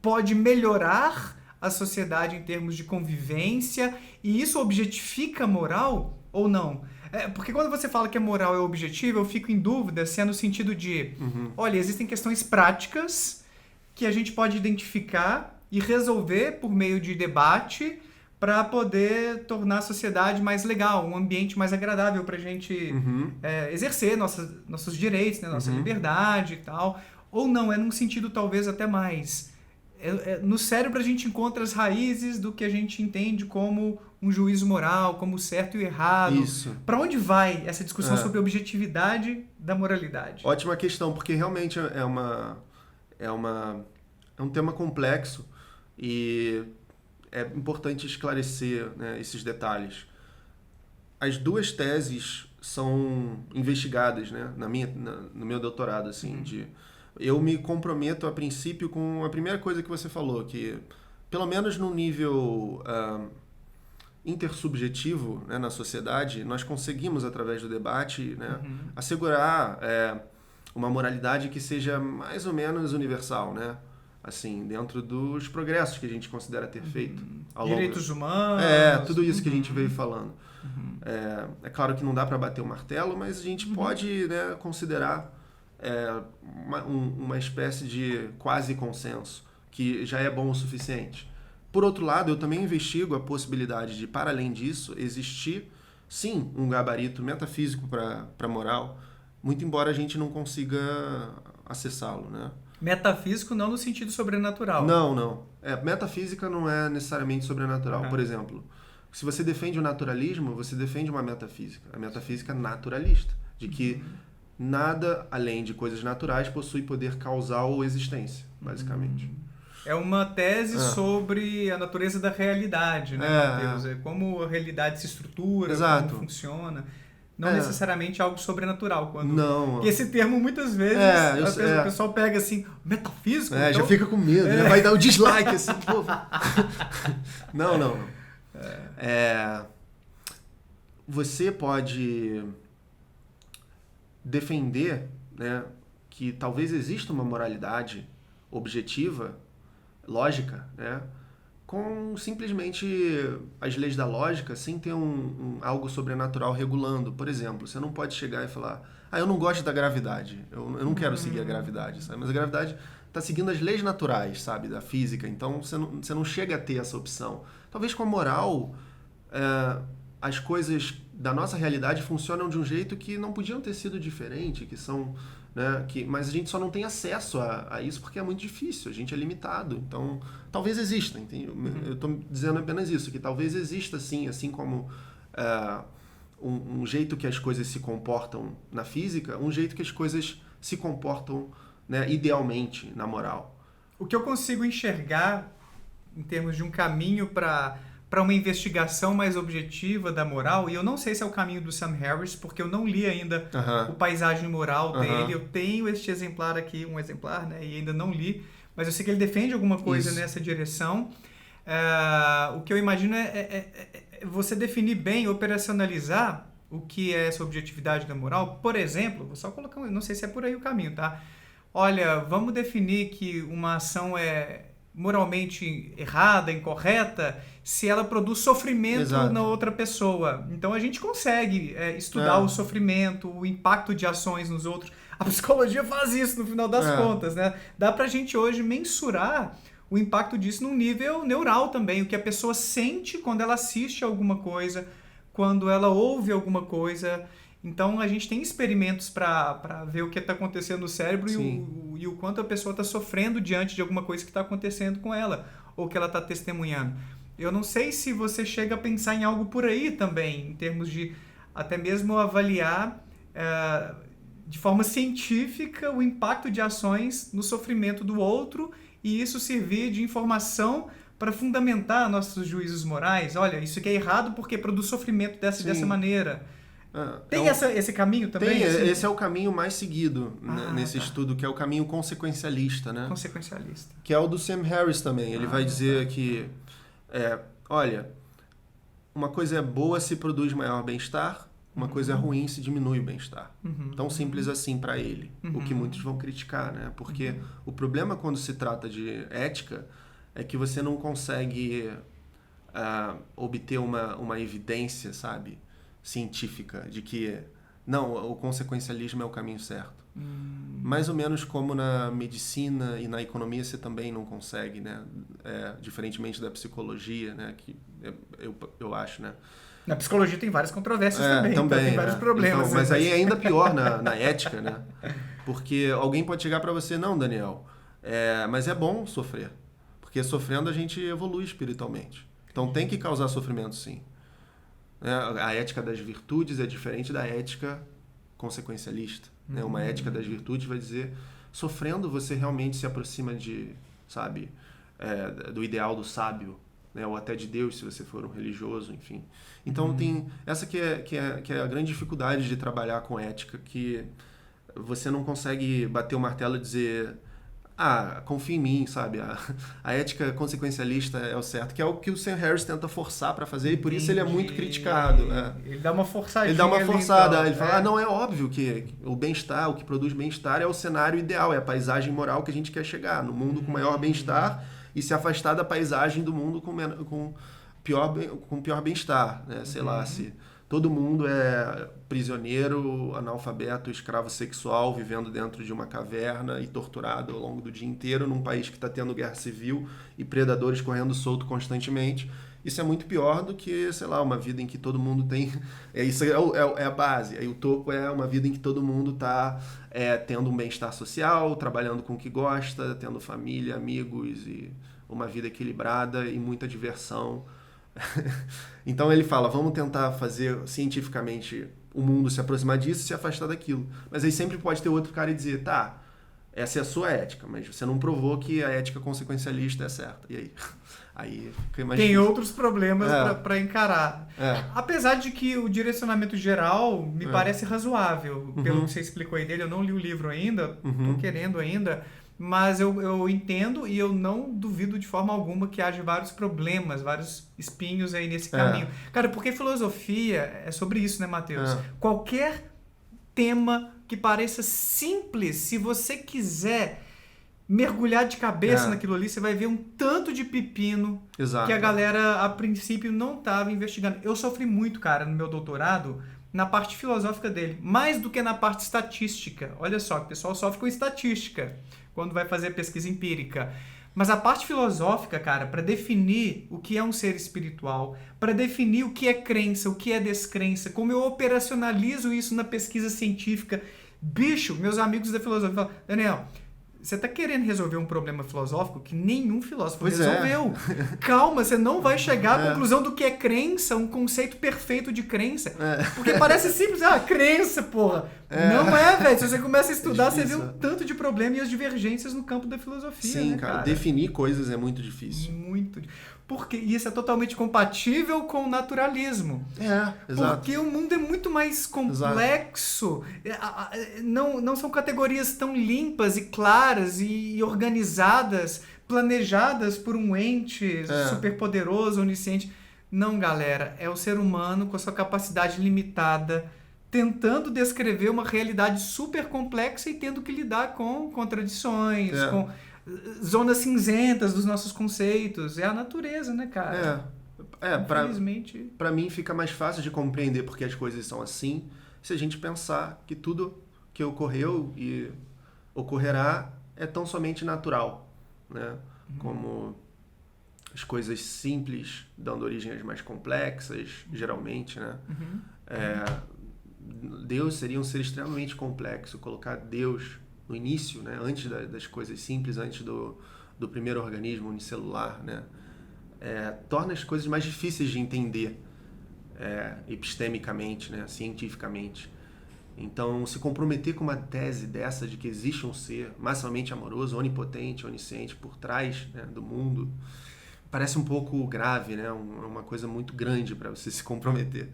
pode melhorar a sociedade em termos de convivência, e isso objetifica a moral ou não? Porque quando você fala que a moral é objetiva, eu fico em dúvida se é no sentido de, olha, existem questões práticas que a gente pode identificar e resolver por meio de debate para poder tornar a sociedade mais legal, um ambiente mais agradável para a gente exercer nossos direitos, né, nossa liberdade e tal. Ou não, é num sentido talvez até mais... no cérebro a gente encontra as raízes do que a gente entende como um juízo moral, como o certo e o errado.
Isso.
Para onde vai essa discussão sobre a objetividade da moralidade?
Ótima questão, porque realmente é um tema complexo e é importante esclarecer, né, esses detalhes. As duas teses são investigadas, né, no meu doutorado, assim, eu me comprometo a princípio com a primeira coisa que você falou, que pelo menos no nível intersubjetivo, né, na sociedade, nós conseguimos, através do debate, né, assegurar uma moralidade que seja mais ou menos universal, né? Assim, dentro dos progressos que a gente considera ter feito ao longo...
Direitos humanos...
tudo isso que a gente veio falando. É claro que não dá para bater o martelo, mas a gente pode, né, considerar uma espécie de quase consenso, que já é bom o suficiente. Por outro lado, eu também investigo a possibilidade de, para além disso, existir, sim, um gabarito metafísico para a moral, muito embora a gente não consiga acessá-lo, né?
Metafísico não no sentido sobrenatural.
Não. Metafísica não é necessariamente sobrenatural. Por exemplo, se você defende o naturalismo, você defende uma metafísica. A metafísica naturalista, de que nada além de coisas naturais possui poder causal ou existência, basicamente.
É uma tese sobre a natureza da realidade, né, Matheus? É como a realidade se estrutura, como funciona. Não necessariamente algo sobrenatural. Porque esse termo, muitas vezes, o pessoal pega assim, metafísico?
Então... já fica com medo, né? Vai dar o dislike, assim, pô. Não. Você pode defender, né, que talvez exista uma moralidade objetiva, lógica, né, com simplesmente as leis da lógica, sem ter algo sobrenatural regulando. Por exemplo, você não pode chegar e falar, eu não gosto da gravidade, eu não quero seguir a gravidade, sabe? Mas a gravidade está seguindo as leis naturais, sabe, da física, então você não chega a ter essa opção. Talvez com a moral, as coisas da nossa realidade funcionam de um jeito que não podiam ter sido diferente, que são... Né, mas a gente só não tem acesso a isso porque é muito difícil, a gente é limitado. Então, talvez exista, entende? Eu estou dizendo apenas isso, que talvez exista sim, assim como um jeito que as coisas se comportam na física, um jeito que as coisas se comportam, né, idealmente na moral.
O que eu consigo enxergar em termos de um caminho para uma investigação mais objetiva da moral, e eu não sei se é o caminho do Sam Harris, porque eu não li ainda o Paisagem Moral dele. Eu tenho este exemplar aqui, um exemplar, né, e ainda não li, mas eu sei que ele defende alguma coisa nessa direção. O que eu imagino é você definir bem, operacionalizar o que é essa objetividade da moral. Por exemplo, vou só colocar, não sei se é por aí o caminho, tá? Olha, vamos definir que uma ação é moralmente errada, incorreta, se ela produz sofrimento na outra pessoa. Então a gente consegue estudar o sofrimento, o impacto de ações nos outros. A psicologia faz isso no final das contas, né? Dá pra gente hoje mensurar o impacto disso num nível neural também, o que a pessoa sente quando ela assiste a alguma coisa, quando ela ouve alguma coisa. Então a gente tem experimentos para ver o que está acontecendo no cérebro e o quanto a pessoa está sofrendo diante de alguma coisa que está acontecendo com ela, ou que ela está testemunhando. Eu não sei se você chega a pensar em algo por aí também, em termos de até mesmo avaliar de forma científica o impacto de ações no sofrimento do outro, e isso servir de informação para fundamentar nossos juízos morais. Olha, isso aqui é errado porque produz sofrimento dessa maneira. Tem esse caminho também?
Tem, esse é o caminho mais seguido nesse estudo, que é o caminho consequencialista, né?
Consequencialista.
Que é o do Sam Harris também. Ele vai dizer que, olha, uma coisa é boa se produz maior bem-estar, uma coisa é ruim se diminui o bem-estar. Tão simples assim para ele. O que muitos vão criticar, né? Porque o problema quando se trata de ética é que você não consegue obter uma evidência, sabe, científica de que não, o consequencialismo é o caminho certo. Mais ou menos como na medicina e na economia você também não consegue, né? Diferentemente da psicologia, né? Que eu acho, né?
Na psicologia tem várias controvérsias também, então tem vários problemas.
Então, mas aí é ainda pior na ética, né? Porque alguém pode chegar para você, não, Daniel, mas é bom sofrer. Porque sofrendo a gente evolui espiritualmente. Então tem que causar sofrimento, sim. A ética das virtudes é diferente da ética consequencialista. Né? Uma ética das virtudes vai dizer, sofrendo você realmente se aproxima do ideal do sábio, né? Ou até de Deus, se você for um religioso, enfim. Então tem essa que é a grande dificuldade de trabalhar com ética, que você não consegue bater o martelo e dizer... confia em mim, sabe? A ética consequencialista é o certo, que é o que o Sam Harris tenta forçar para fazer, e por isso ele é muito criticado.
Ele dá uma forçadinha.
Ele dá uma forçada. Então, ele fala, não, é óbvio que o bem-estar, o que produz bem-estar é o cenário ideal, é a paisagem moral que a gente quer chegar, no mundo com maior bem-estar, e se afastar da paisagem do mundo com pior bem-estar, né? Sei lá, se... Todo mundo é prisioneiro, analfabeto, escravo sexual, vivendo dentro de uma caverna e torturado ao longo do dia inteiro num país que está tendo guerra civil e predadores correndo solto constantemente. Isso é muito pior do que, sei lá, uma vida em que todo mundo tem... Isso é a base. Aí o topo é uma vida em que todo mundo está tendo um bem-estar social, trabalhando com o que gosta, tendo família, amigos e uma vida equilibrada e muita diversão. Então ele fala, vamos tentar fazer cientificamente o mundo se aproximar disso e se afastar daquilo. Mas aí sempre pode ter outro cara e dizer, tá, essa é a sua ética, mas você não provou que a ética consequencialista é certa. E aí? Aí fica mais
tem
difícil.
Outros problemas para encarar. Apesar de que o direcionamento geral me parece razoável. Pelo que você explicou aí dele, eu não li o livro ainda, estou querendo ainda. Mas eu entendo e eu não duvido de forma alguma que haja vários problemas, vários espinhos aí nesse caminho. Cara, porque filosofia é sobre isso, né, Matheus? Qualquer tema que pareça simples, se você quiser mergulhar de cabeça naquilo ali, você vai ver um tanto de pepino que a galera, a princípio, não estava investigando. Eu sofri muito, cara, no meu doutorado, na parte filosófica dele, mais do que na parte estatística. Olha só, o pessoal sofre com estatística quando vai fazer pesquisa empírica. Mas a parte filosófica, cara, para definir o que é um ser espiritual, para definir o que é crença, o que é descrença, como eu operacionalizo isso na pesquisa científica. Bicho, meus amigos da filosofia falam, Daniel, você está querendo resolver um problema filosófico que nenhum filósofo resolveu. Calma, você não vai chegar à conclusão do que é crença, um conceito perfeito de crença. Porque parece simples, crença, porra. Não é, velho. Se você começa a estudar, você vê
difícil,
um tanto de problema e as divergências no campo da filosofia,
Sim,
né,
cara, definir coisas é muito difícil.
Muito. Porque isso é totalmente compatível com o naturalismo.
Exato.
Porque o mundo é muito mais complexo. Não são categorias tão limpas e claras e organizadas, planejadas por um ente superpoderoso, onisciente. Não, galera. É o ser humano com a sua capacidade limitada, tentando descrever uma realidade super complexa e tendo que lidar com contradições, com zonas cinzentas dos nossos conceitos. É a natureza, né, cara? Infelizmente.
Pra mim fica mais fácil de compreender porque as coisas são assim se a gente pensar que tudo que ocorreu e ocorrerá é tão somente natural, né? Como as coisas simples dando origem às mais complexas, geralmente, né? Deus seria um ser extremamente complexo. Colocar Deus no início, né? Antes das coisas simples, antes do primeiro organismo unicelular, né? Torna as coisas mais difíceis de entender epistemicamente, né? Cientificamente. Então, se comprometer com uma tese dessa de que existe um ser maximamente amoroso, onipotente, onisciente por trás, né, do mundo, parece um pouco grave, né? Uma coisa muito grande para você se comprometer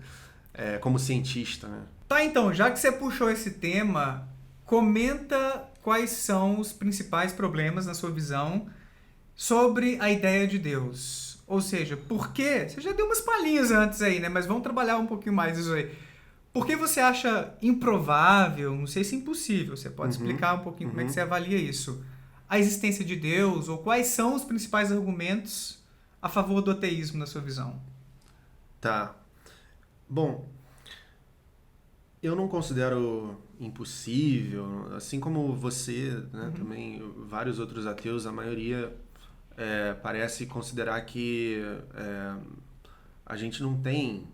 como cientista, né?
Tá, então, já que você puxou esse tema, comenta quais são os principais problemas, na sua visão, sobre a ideia de Deus. Ou seja, por quê? Você já deu umas palhinhas antes aí, né? Mas vamos trabalhar um pouquinho mais isso aí. Por que você acha improvável, não sei se impossível, você pode explicar um pouquinho como é que você avalia isso, a existência de Deus, ou quais são os principais argumentos a favor do ateísmo, na sua visão?
Tá. Bom, eu não considero impossível, assim como você, né, também vários outros ateus, a maioria parece considerar que a gente não tem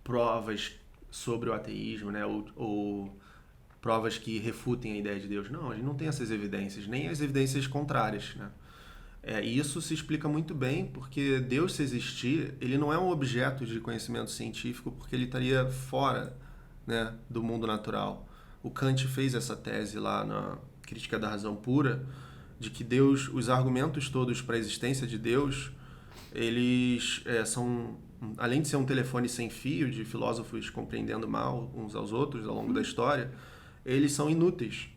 provas sobre o ateísmo, né, ou provas que refutem a ideia de Deus. Não, a gente não tem essas evidências, nem as evidências contrárias, né? E isso se explica muito bem porque Deus, se existir, ele não é um objeto de conhecimento científico porque ele estaria fora, né, do mundo natural. O Kant fez essa tese lá na Crítica da Razão Pura, de que Deus, os argumentos todos para a existência de Deus, eles são, além de ser um telefone sem fio, de filósofos compreendendo mal uns aos outros ao longo da história, eles são inúteis,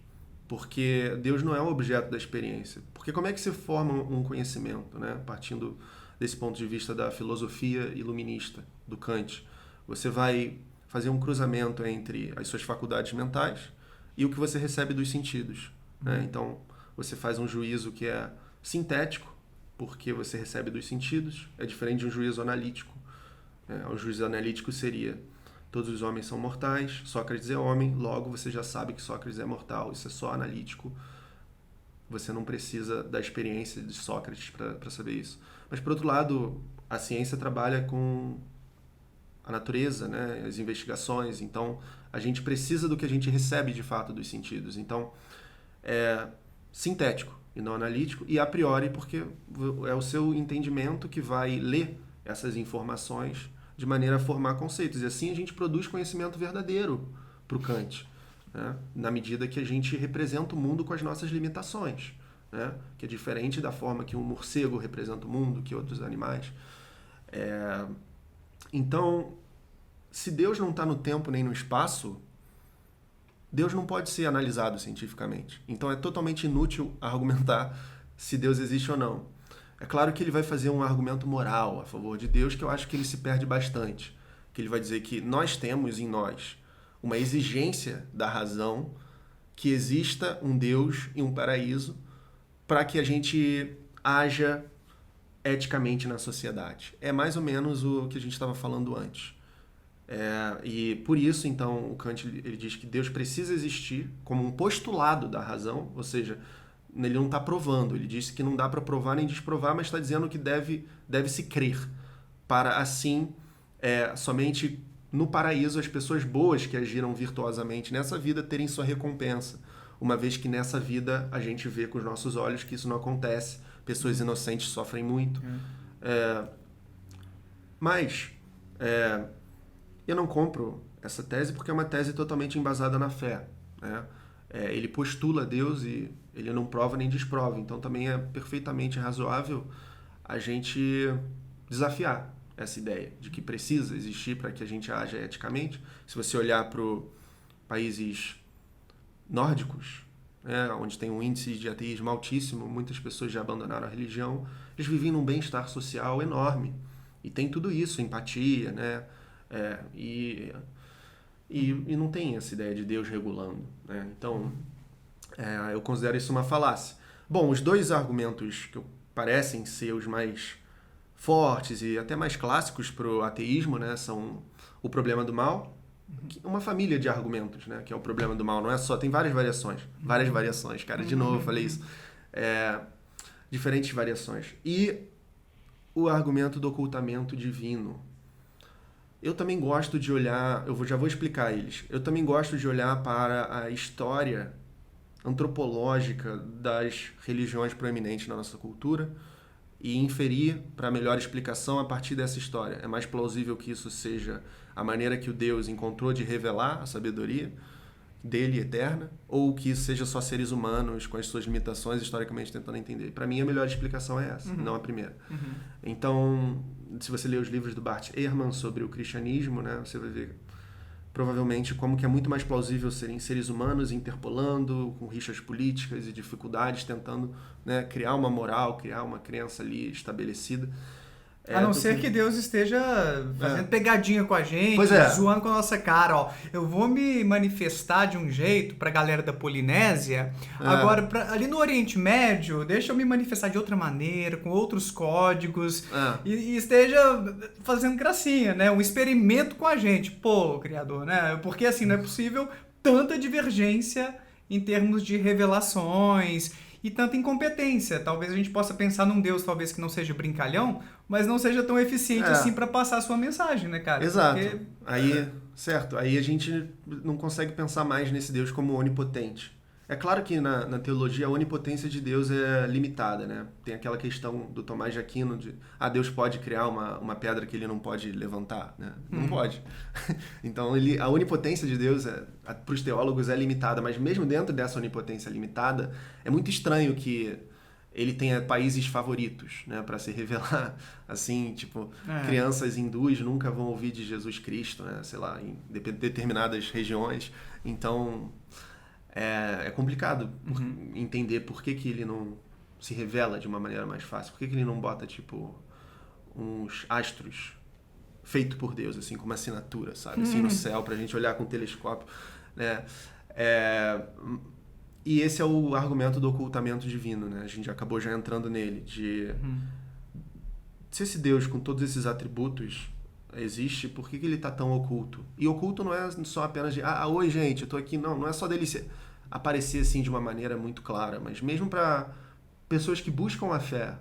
porque Deus não é um objeto da experiência. Porque como é que se forma um conhecimento, né? Partindo desse ponto de vista da filosofia iluminista, do Kant? Você vai fazer um cruzamento entre as suas faculdades mentais e o que você recebe dos sentidos, né? Então, você faz um juízo que é sintético, porque você recebe dos sentidos, é diferente de um juízo analítico. O juízo analítico seria: todos os homens são mortais, Sócrates é homem, logo você já sabe que Sócrates é mortal. Isso é só analítico. Você não precisa da experiência de Sócrates para saber isso. Mas, por outro lado, a ciência trabalha com a natureza, né? As investigações. Então, a gente precisa do que a gente recebe de fato dos sentidos. Então, é sintético e não analítico, e a priori, porque é o seu entendimento que vai ler essas informações de maneira a formar conceitos. E assim a gente produz conhecimento verdadeiro para o Kant, né? Na medida que a gente representa o mundo com as nossas limitações, né? Que é diferente da forma que um morcego representa o mundo, que outros animais. Então, se Deus não está no tempo nem no espaço, Deus não pode ser analisado cientificamente. Então é totalmente inútil argumentar se Deus existe ou não. É claro que ele vai fazer um argumento moral a favor de Deus, que eu acho que ele se perde bastante. Que ele vai dizer que nós temos em nós uma exigência da razão que exista um Deus e um paraíso para que a gente haja eticamente na sociedade. É mais ou menos o que a gente estava falando antes. E por isso, então, o Kant ele diz que Deus precisa existir como um postulado da razão, ou seja, ele não está provando, ele disse que não dá para provar nem desprovar, mas está dizendo que deve-se crer, para assim, somente no paraíso, as pessoas boas que agiram virtuosamente nessa vida terem sua recompensa, uma vez que nessa vida a gente vê com os nossos olhos que isso não acontece, pessoas inocentes sofrem muito. Mas eu não compro essa tese porque é uma tese totalmente embasada na fé, né? Ele postula Deus e ele não prova nem desprova, então também é perfeitamente razoável a gente desafiar essa ideia de que precisa existir para que a gente haja eticamente. Se você olhar para países nórdicos, né, onde tem um índice de ateísmo altíssimo, muitas pessoas já abandonaram a religião, eles vivem num bem-estar social enorme. E tem tudo isso, empatia, né? E não tem essa ideia de Deus regulando, né? Então, eu considero isso uma falácia. Bom, os dois argumentos que parecem ser os mais fortes e até mais clássicos para o ateísmo, né, são o problema do mal, uma família de argumentos, né, que é o problema do mal, não é só, tem várias variações, cara, de novo eu falei isso, diferentes variações. E o argumento do ocultamento divino. Eu também gosto de olhar, já vou explicar eles, eu também gosto de olhar para a história antropológica das religiões proeminentes na nossa cultura e inferir para melhor explicação a partir dessa história. É mais plausível que isso seja a maneira que o Deus encontrou de revelar a sabedoria dele eterna, ou que isso seja só seres humanos com as suas limitações historicamente tentando entender. Para mim a melhor explicação é essa, não a primeira. Então, se você ler os livros do Bart Ehrman sobre o cristianismo, né, você vai ver provavelmente como que é muito mais plausível serem seres humanos interpolando com rixas políticas e dificuldades, tentando, né, criar uma moral, criar uma crença ali estabelecida.
A não ser que Deus esteja fazendo pegadinha com a gente, zoando com a nossa cara, ó. Eu vou me manifestar de um jeito pra galera da Polinésia, agora ali no Oriente Médio, deixa eu me manifestar de outra maneira, com outros códigos, e esteja fazendo gracinha, né? Um experimento com a gente, pô, Criador, né? Porque assim, não é possível tanta divergência em termos de revelações e tanta incompetência. Talvez a gente possa pensar num Deus, talvez que não seja brincalhão, mas não seja tão eficiente assim para passar a sua mensagem, né, cara?
Exato.
Porque...
Aí a gente não consegue pensar mais nesse Deus como onipotente. É claro que na teologia a onipotência de Deus é limitada, né? Tem aquela questão do Tomás de Aquino de Deus pode criar uma pedra que ele não pode levantar, né? Não pode. Então a onipotência de Deus para os teólogos é limitada, mas mesmo dentro dessa onipotência limitada, é muito estranho que ele tenha países favoritos, né, para se revelar, assim, tipo, crianças hindus nunca vão ouvir de Jesus Cristo, né, sei lá, em determinadas regiões. Então é complicado entender por que ele não se revela de uma maneira mais fácil, por que ele não bota, tipo, uns astros feito por Deus, assim, com uma assinatura, sabe, assim, no céu, pra gente olhar com um telescópio, né. E esse é o argumento do ocultamento divino, né? A gente acabou já entrando nele, se esse Deus com todos esses atributos existe, por que ele está tão oculto? E oculto não é só apenas de, oi gente, eu tô aqui, não é só dele aparecer assim de uma maneira muito clara, mas mesmo para pessoas que buscam a fé,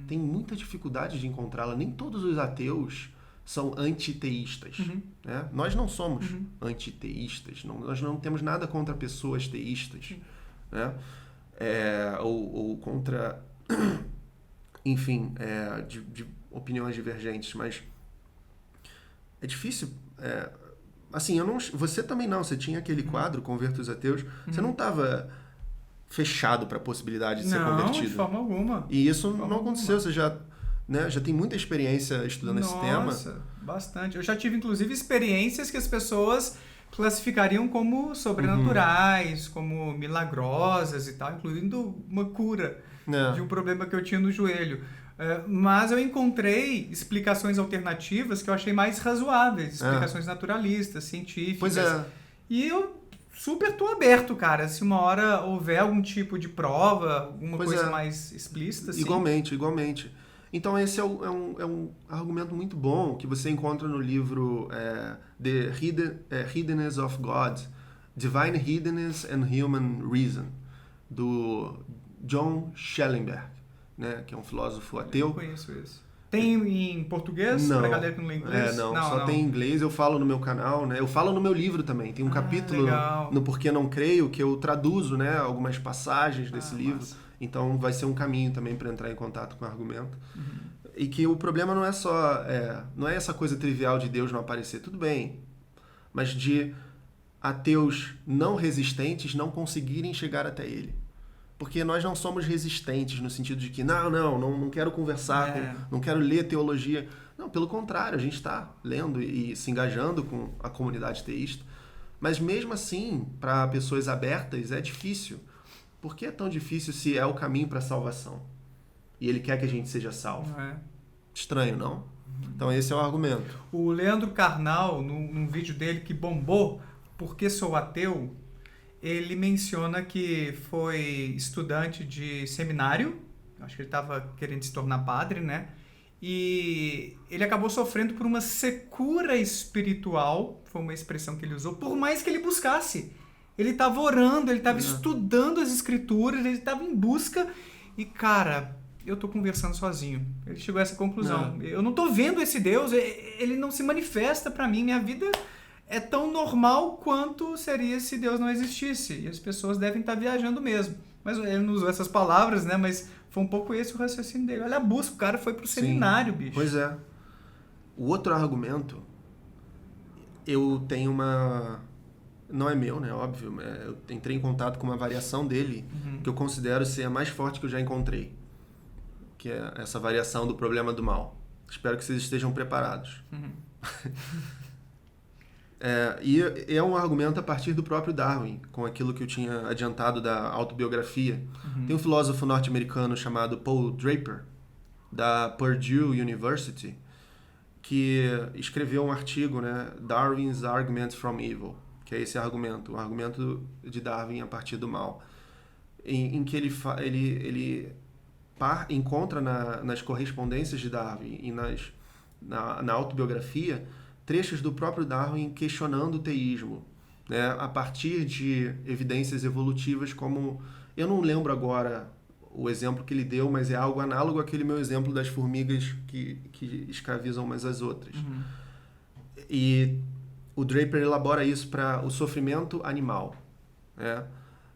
tem muita dificuldade de encontrá-la. Nem todos os ateus são antiteístas. Né? Nós não somos antiteístas, nós não temos nada contra pessoas teístas, né? Ou contra, enfim, de opiniões divergentes, mas é difícil. Assim, você também não, você tinha aquele quadro, Converta os Ateus, você não estava fechado para a possibilidade de ser convertido.
Não, de forma alguma.
E isso não aconteceu, você já tem muita experiência estudando esse tema.
Nossa, bastante. Eu já tive, inclusive, experiências que as pessoas classificariam como sobrenaturais, como milagrosas e tal, incluindo uma cura de um problema que eu tinha no joelho. Mas eu encontrei explicações alternativas que eu achei mais razoáveis, explicações naturalistas, científicas.
Pois é.
E eu super tô aberto, cara. Se uma hora houver algum tipo de prova, alguma coisa mais explícita. Assim.
Igualmente. Então esse é um argumento muito bom que você encontra no livro The Hiddenness of God, Divine Hiddenness and Human Reason, do John Schellenberg, né, que é um filósofo ateu. Eu
conheço isso. Tem em português? Pra galera que não lê inglês?
Não, só tem em inglês. Eu falo no meu canal, né? Eu falo no meu livro também. Tem um capítulo no Porquê Não Creio que eu traduzo, né, algumas passagens desse livro. Massa. Então vai ser um caminho também para entrar em contato com o argumento. E que o problema não é só... não é essa coisa trivial de Deus não aparecer. Tudo bem. mas de ateus não resistentes não conseguirem chegar até ele. Porque nós não somos resistentes no sentido de que não quero conversar, não quero ler teologia. Não, pelo contrário, a gente está lendo e se engajando com a comunidade teísta. Mas mesmo assim, para pessoas abertas, é difícil. Por que é tão difícil se é o caminho para a salvação? E ele quer que a gente seja salvo. Estranho, não? Então esse é o argumento.
O Leandro Carnal, num vídeo dele que bombou, Por que Sou Ateu, ele menciona que foi estudante de seminário, acho que ele estava querendo se tornar padre, né? E ele acabou sofrendo por uma secura espiritual, foi uma expressão que ele usou, por mais que ele buscasse. Ele estava orando, ele estava estudando as escrituras, ele estava em busca e, cara, eu estou conversando sozinho. Ele chegou a essa conclusão. Eu não estou vendo esse Deus, ele não se manifesta para mim, minha vida é tão normal quanto seria se Deus não existisse. E as pessoas devem estar viajando mesmo. Mas ele não usou essas palavras, né? Mas foi um pouco esse o raciocínio dele. Olha a busca, o cara foi pro seminário, bicho.
Pois é. O outro argumento, eu tenho uma... Não é meu, né? Óbvio. Eu entrei em contato com uma variação dele que eu considero ser a mais forte que eu já encontrei. Que é essa variação do problema do mal. Espero que vocês estejam preparados. E é um argumento a partir do próprio Darwin, com aquilo que eu tinha adiantado da autobiografia. Tem um filósofo norte-americano chamado Paul Draper, da Purdue University, que escreveu um artigo, né, Darwin's Arguments from Evil, que é esse argumento, o argumento de Darwin a partir do mal, em que ele encontra nas correspondências de Darwin e na autobiografia trechos do próprio Darwin questionando o teísmo, né, a partir de evidências evolutivas como... Eu não lembro agora o exemplo que ele deu, mas é algo análogo àquele meu exemplo das formigas que escravizam umas às outras. E o Draper elabora isso para o sofrimento animal, né,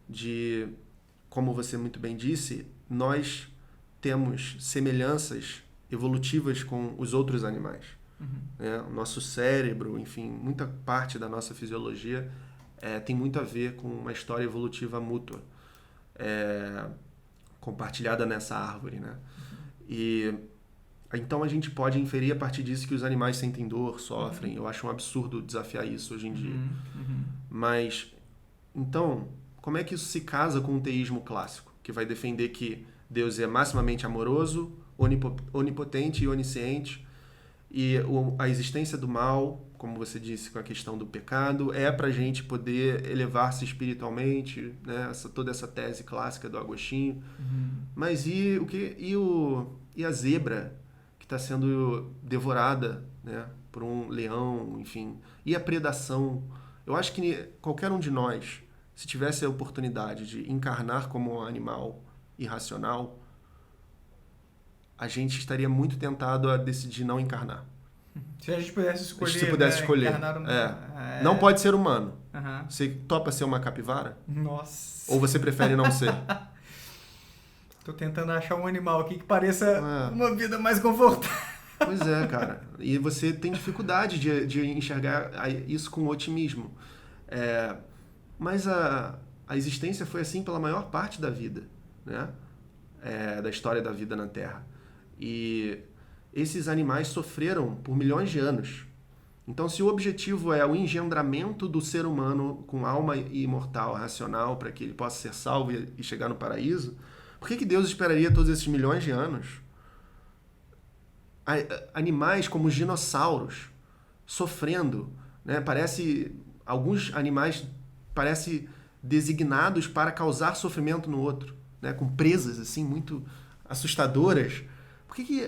de, como você muito bem disse, nós temos semelhanças evolutivas com os outros animais. O nosso cérebro, enfim, muita parte da nossa fisiologia tem muito a ver com uma história evolutiva mútua, compartilhada nessa árvore, né? E então a gente pode inferir a partir disso que os animais sentem dor, sofrem. Eu acho um absurdo desafiar isso hoje em dia. Mas, então, como é que isso se casa com o teísmo clássico, que vai defender que Deus é maximamente amoroso, onipotente e onisciente, e a existência do mal, como você disse, com a questão do pecado, é para a gente poder elevar-se espiritualmente, né? Toda essa tese clássica do Agostinho. Mas e a zebra que está sendo devorada, né, por um leão, enfim? E a predação? Eu acho que qualquer um de nós, se tivesse a oportunidade de encarnar como um animal irracional, a gente estaria muito tentado a decidir não encarnar.
Se a gente pudesse escolher...
Se pudesse escolher. Não pode ser humano. Você topa ser uma capivara?
Nossa.
Ou você prefere não ser?
Tô tentando achar um animal aqui que pareça uma vida mais confortável.
Pois é, cara. E você tem dificuldade de enxergar isso com otimismo. Mas a existência foi assim pela maior parte da vida, né? Da história da vida na Terra. E esses animais sofreram por milhões de anos. Então, se o objetivo é o engendramento do ser humano com alma imortal, racional, para que ele possa ser salvo e chegar no paraíso, por que Deus esperaria todos esses milhões de anos? Animais como os dinossauros sofrendo, né? Alguns animais parecem designados para causar sofrimento no outro, né? Com presas assim muito assustadoras. Por que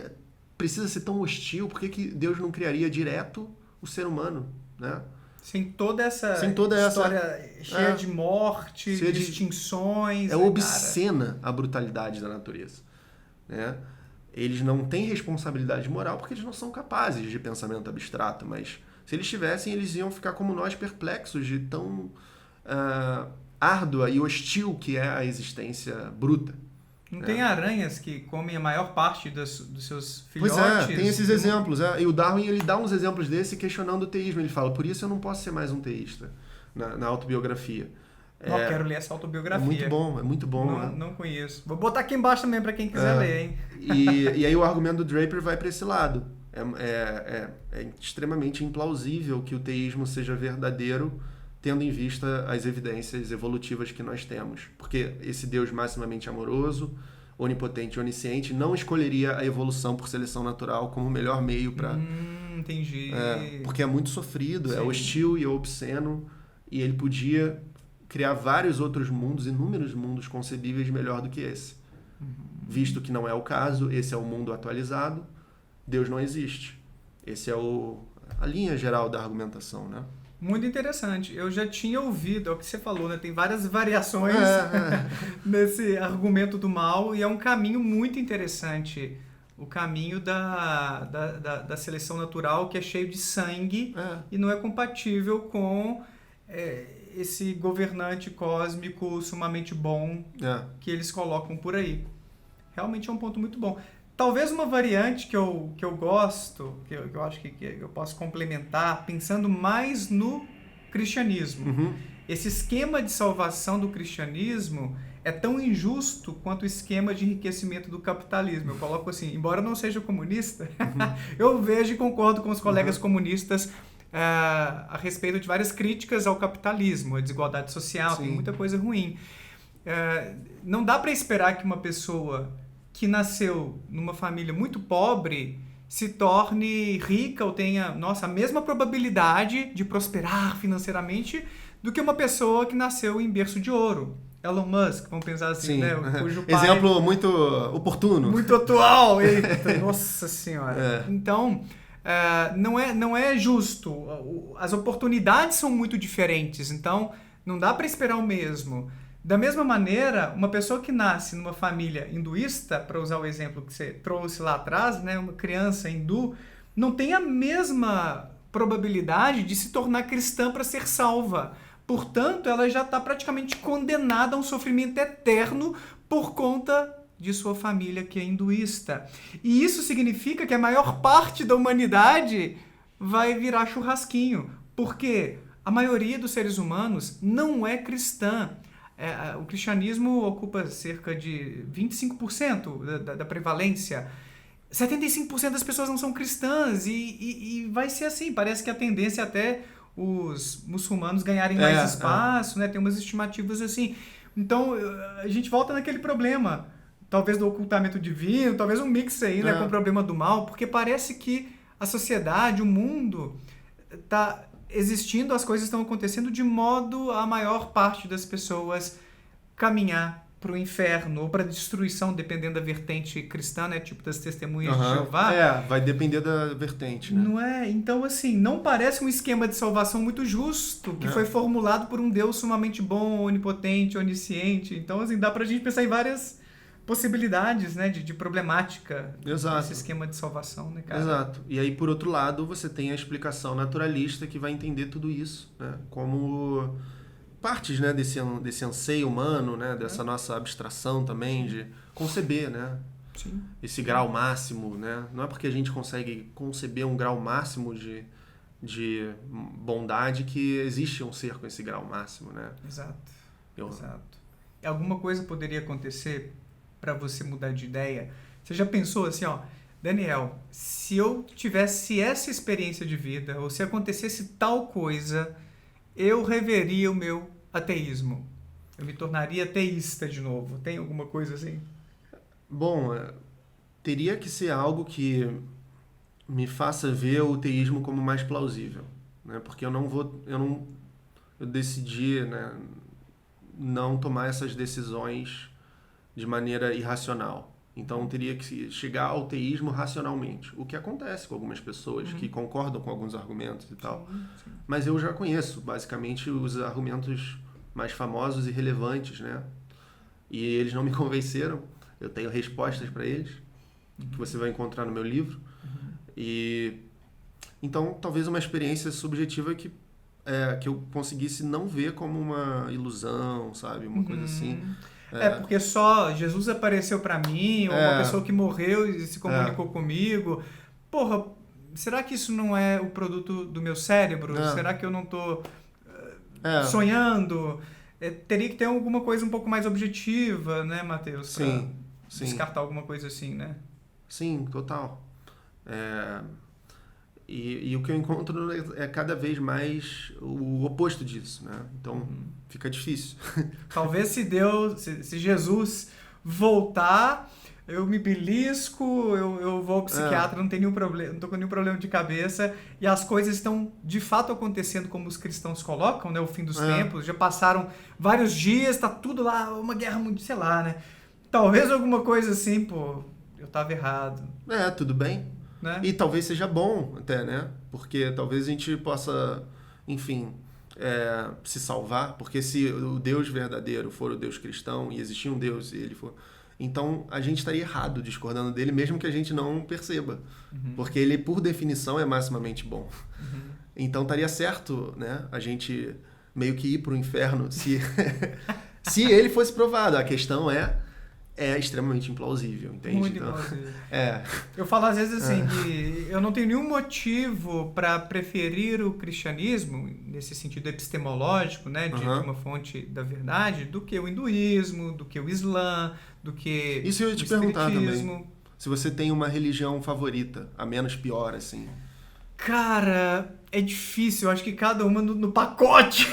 precisa ser tão hostil? Por que Deus não criaria direto o ser humano, né?
Sem toda essa história cheia de morte, de extinções.
É obscena a brutalidade da natureza, né? Eles não têm responsabilidade moral porque eles não são capazes de pensamento abstrato, mas se eles tivessem, eles iam ficar como nós, perplexos de tão árdua e hostil que é a existência bruta,
Não tem aranhas que comem a maior parte dos seus
Pois
filhotes?
tem esses exemplos. E o Darwin ele dá uns exemplos desse questionando o teísmo. Ele fala, por isso eu não posso ser mais um teísta, na autobiografia.
Não, quero ler essa autobiografia.
É muito bom.
Não conheço. Vou botar aqui embaixo também para quem quiser ler, hein?
E aí o argumento do Draper vai para esse lado. É extremamente implausível que o teísmo seja verdadeiro, tendo em vista as evidências evolutivas que nós temos. Porque esse Deus maximamente amoroso, onipotente e onisciente não escolheria a evolução por seleção natural como o melhor meio para...
Entendi.
Porque é muito sofrido,
Sim.
é hostil e é obsceno, e ele podia criar vários outros mundos, inúmeros mundos concebíveis melhor do que esse. Visto que não é o caso, esse é o mundo atualizado, Deus não existe. Esse é a linha geral da argumentação, né?
Muito interessante. Eu já tinha ouvido, é o que você falou, né? Tem várias variações nesse argumento do mal e é um caminho muito interessante. O caminho da seleção natural, que é cheio de sangue e não é compatível com esse governante cósmico sumamente bom que eles colocam por aí. Realmente é um ponto muito bom. Talvez uma variante que eu gosto, que eu acho que eu posso complementar, pensando mais no cristianismo. Esse esquema de salvação do cristianismo é tão injusto quanto o esquema de enriquecimento do capitalismo. Eu coloco assim, embora eu não seja comunista, eu vejo e concordo com os colegas comunistas a respeito de várias críticas ao capitalismo, à desigualdade social, tem muita coisa ruim. Não dá para esperar que uma pessoa que nasceu numa família muito pobre se torne rica ou tenha, a mesma probabilidade de prosperar financeiramente do que uma pessoa que nasceu em berço de ouro. Elon Musk, vamos pensar assim, né? Cujo pai...
Exemplo muito oportuno.
Muito atual. Eita, nossa senhora. Então, não é justo. As oportunidades são muito diferentes, então não dá para esperar o mesmo. Da mesma maneira, uma pessoa que nasce numa família hinduísta, para usar o exemplo que você trouxe lá atrás, né, uma criança hindu, não tem a mesma probabilidade de se tornar cristã para ser salva. Portanto, ela já está praticamente condenada a um sofrimento eterno por conta de sua família que é hinduísta. E isso significa que a maior parte da humanidade vai virar churrasquinho, porque a maioria dos seres humanos não é cristã. O cristianismo ocupa cerca de 25% da prevalência. 75% das pessoas não são cristãs e vai ser assim. Parece que a tendência é até os muçulmanos ganharem mais espaço, né? Tem umas estimativas assim. Então, a gente volta naquele problema, talvez do ocultamento divino, talvez um mix aí, né, com o problema do mal, porque parece que a sociedade, o mundo, está existindo, as coisas estão acontecendo de modo a maior parte das pessoas caminhar para o inferno ou para a destruição, dependendo da vertente cristã, né? Tipo das testemunhas de Jeová.
Vai depender da vertente, né?
Não é? Então, assim, não parece um esquema de salvação muito justo, que foi formulado por um Deus sumamente bom, onipotente, onisciente. Então, assim, dá pra gente pensar em várias possibilidades, né, de problemática desse esquema de salvação, né, cara?
Exato. E aí, por outro lado, você tem a explicação naturalista que vai entender tudo isso, né, como partes, né, desse anseio humano, né, dessa nossa abstração também de conceber, né, esse grau máximo, né, não é porque a gente consegue conceber um grau máximo de bondade que existe um ser com esse grau máximo, né?
Exato. Alguma coisa poderia acontecer para você mudar de ideia? Você já pensou assim, Daniel, se eu tivesse essa experiência de vida, ou se acontecesse tal coisa, eu reveria o meu ateísmo. Eu me tornaria ateísta de novo. Tem alguma coisa assim?
Bom, teria que ser algo que me faça ver o teísmo como mais plausível, né? Porque eu decidi, né, não tomar essas decisões de maneira irracional. Então, teria que chegar ao teísmo racionalmente. O que acontece com algumas pessoas que concordam com alguns argumentos e tal. Sim. Mas eu já conheço, basicamente, os argumentos mais famosos e relevantes, né? E eles não me convenceram. Eu tenho respostas para eles, que você vai encontrar no meu livro. E então, talvez uma experiência subjetiva que eu conseguisse não ver como uma ilusão, sabe? Uma coisa assim.
Porque só Jesus apareceu pra mim, ou uma pessoa que morreu e se comunicou comigo. Porra, será que isso não é o produto do meu cérebro? Será que eu não tô sonhando? Teria que ter alguma coisa um pouco mais objetiva, né, Matheus?
Sim.
Descartar alguma coisa assim, né?
Sim, total. E o que eu encontro é cada vez mais o oposto disso, né? Então, fica difícil.
Talvez se Jesus voltar, eu me belisco, eu vou ao psiquiatra, não tenho nenhum problema, não tô com nenhum problema de cabeça, e as coisas estão de fato acontecendo como os cristãos colocam, né? O fim dos tempos, já passaram vários dias, tá tudo lá, uma guerra mundial, sei lá, né? Talvez alguma coisa assim, pô, eu tava errado.
Tudo bem.
Né?
E talvez seja bom até, né? Porque talvez a gente possa, enfim, se salvar. Porque se o Deus verdadeiro for o Deus cristão e existir um Deus e ele for... Então a gente estaria errado discordando dele, mesmo que a gente não perceba. Porque ele, por definição, é maximamente bom. Então estaria certo, né? A gente meio que ir para o inferno se ele fosse provado. A questão é extremamente implausível, entende?
Muito implausível. Eu falo às vezes assim, que eu não tenho nenhum motivo para preferir o cristianismo, nesse sentido epistemológico, né, de uma fonte da verdade, do que o hinduísmo, do que o islã, do que
isso eu ia te
o
perguntar
espiritismo.
também. Se você tem uma religião favorita, a menos pior, assim.
Cara, é difícil, eu acho que cada uma no pacote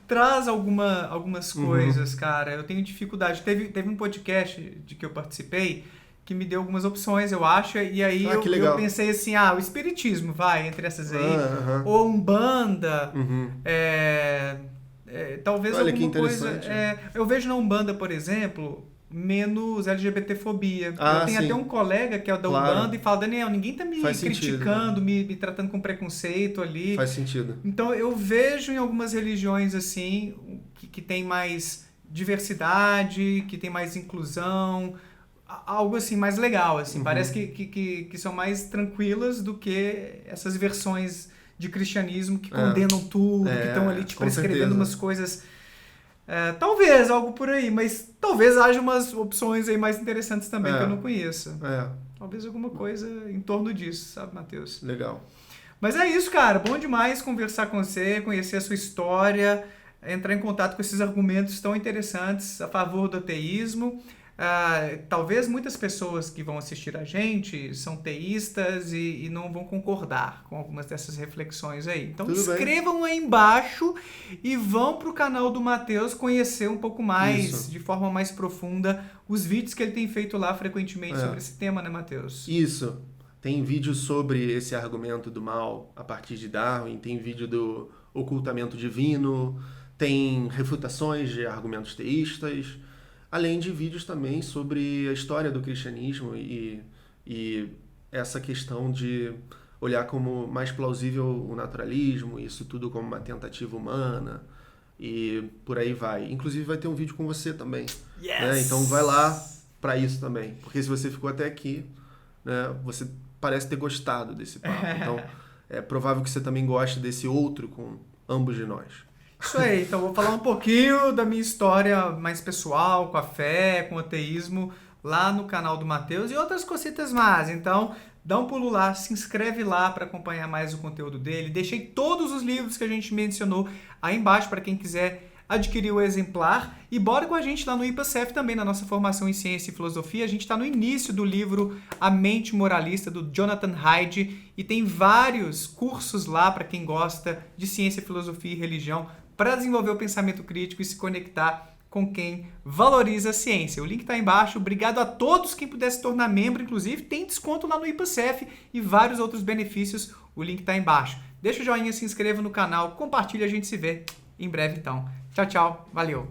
traz algumas coisas, cara. Eu tenho dificuldade. Teve um podcast de que eu participei que me deu algumas opções, eu acho, e aí eu pensei assim, o espiritismo vai entre essas aí, ou Umbanda, talvez
olha,
alguma
que
coisa... eu vejo na Umbanda, por exemplo... menos LGBTfobia. Eu tenho até um colega que é da Umbanda e fala, Daniel, ninguém tá me criticando, me tratando com preconceito ali.
Faz sentido.
Então eu vejo em algumas religiões assim, que tem mais diversidade, que tem mais inclusão, algo assim mais legal, assim. Parece que são mais tranquilas do que essas versões de cristianismo que condenam tudo, que estão ali te prescrevendo umas coisas... talvez algo por aí, mas talvez haja umas opções aí mais interessantes também que eu não conheço. Talvez alguma coisa em torno disso, sabe, Matheus?
Legal.
Mas é isso, cara. Bom demais conversar com você, conhecer a sua história, entrar em contato com esses argumentos tão interessantes a favor do ateísmo. Talvez muitas pessoas que vão assistir a gente são teístas e não vão concordar com algumas dessas reflexões aí. Então escrevam aí embaixo e vão para o canal do Matheus conhecer um pouco mais, de forma mais profunda, os vídeos que ele tem feito lá frequentemente sobre esse tema, né, Matheus?
Isso. Tem vídeo sobre esse argumento do mal a partir de Darwin, tem vídeo do ocultamento divino, tem refutações de argumentos teístas... Além de vídeos também sobre a história do cristianismo e essa questão de olhar como mais plausível o naturalismo, isso tudo como uma tentativa humana e por aí vai. Inclusive vai ter um vídeo com você também. Né? Então vai lá para isso também. Porque se você ficou até aqui, né, você parece ter gostado desse papo. Então é provável que você também goste desse outro com ambos de nós.
Isso aí, então vou falar um pouquinho da minha história mais pessoal, com a fé, com o ateísmo, lá no canal do Matheus e outras cositas mais. Então, dá um pulo lá, se inscreve lá para acompanhar mais o conteúdo dele. Deixei todos os livros que a gente mencionou aí embaixo para quem quiser adquirir o exemplar. E bora com a gente lá no IPACEF também, na nossa formação em Ciência e Filosofia. A gente está no início do livro A Mente Moralista, do Jonathan Haidt, e tem vários cursos lá para quem gosta de ciência, filosofia e religião, para desenvolver o pensamento crítico e se conectar com quem valoriza a ciência. O link está aí embaixo. Obrigado a todos quem puder se tornar membro, inclusive tem desconto lá no IPACEF e vários outros benefícios. O link está aí embaixo. Deixa o joinha, se inscreva no canal, compartilha, a gente se vê em breve então. Tchau, tchau. Valeu!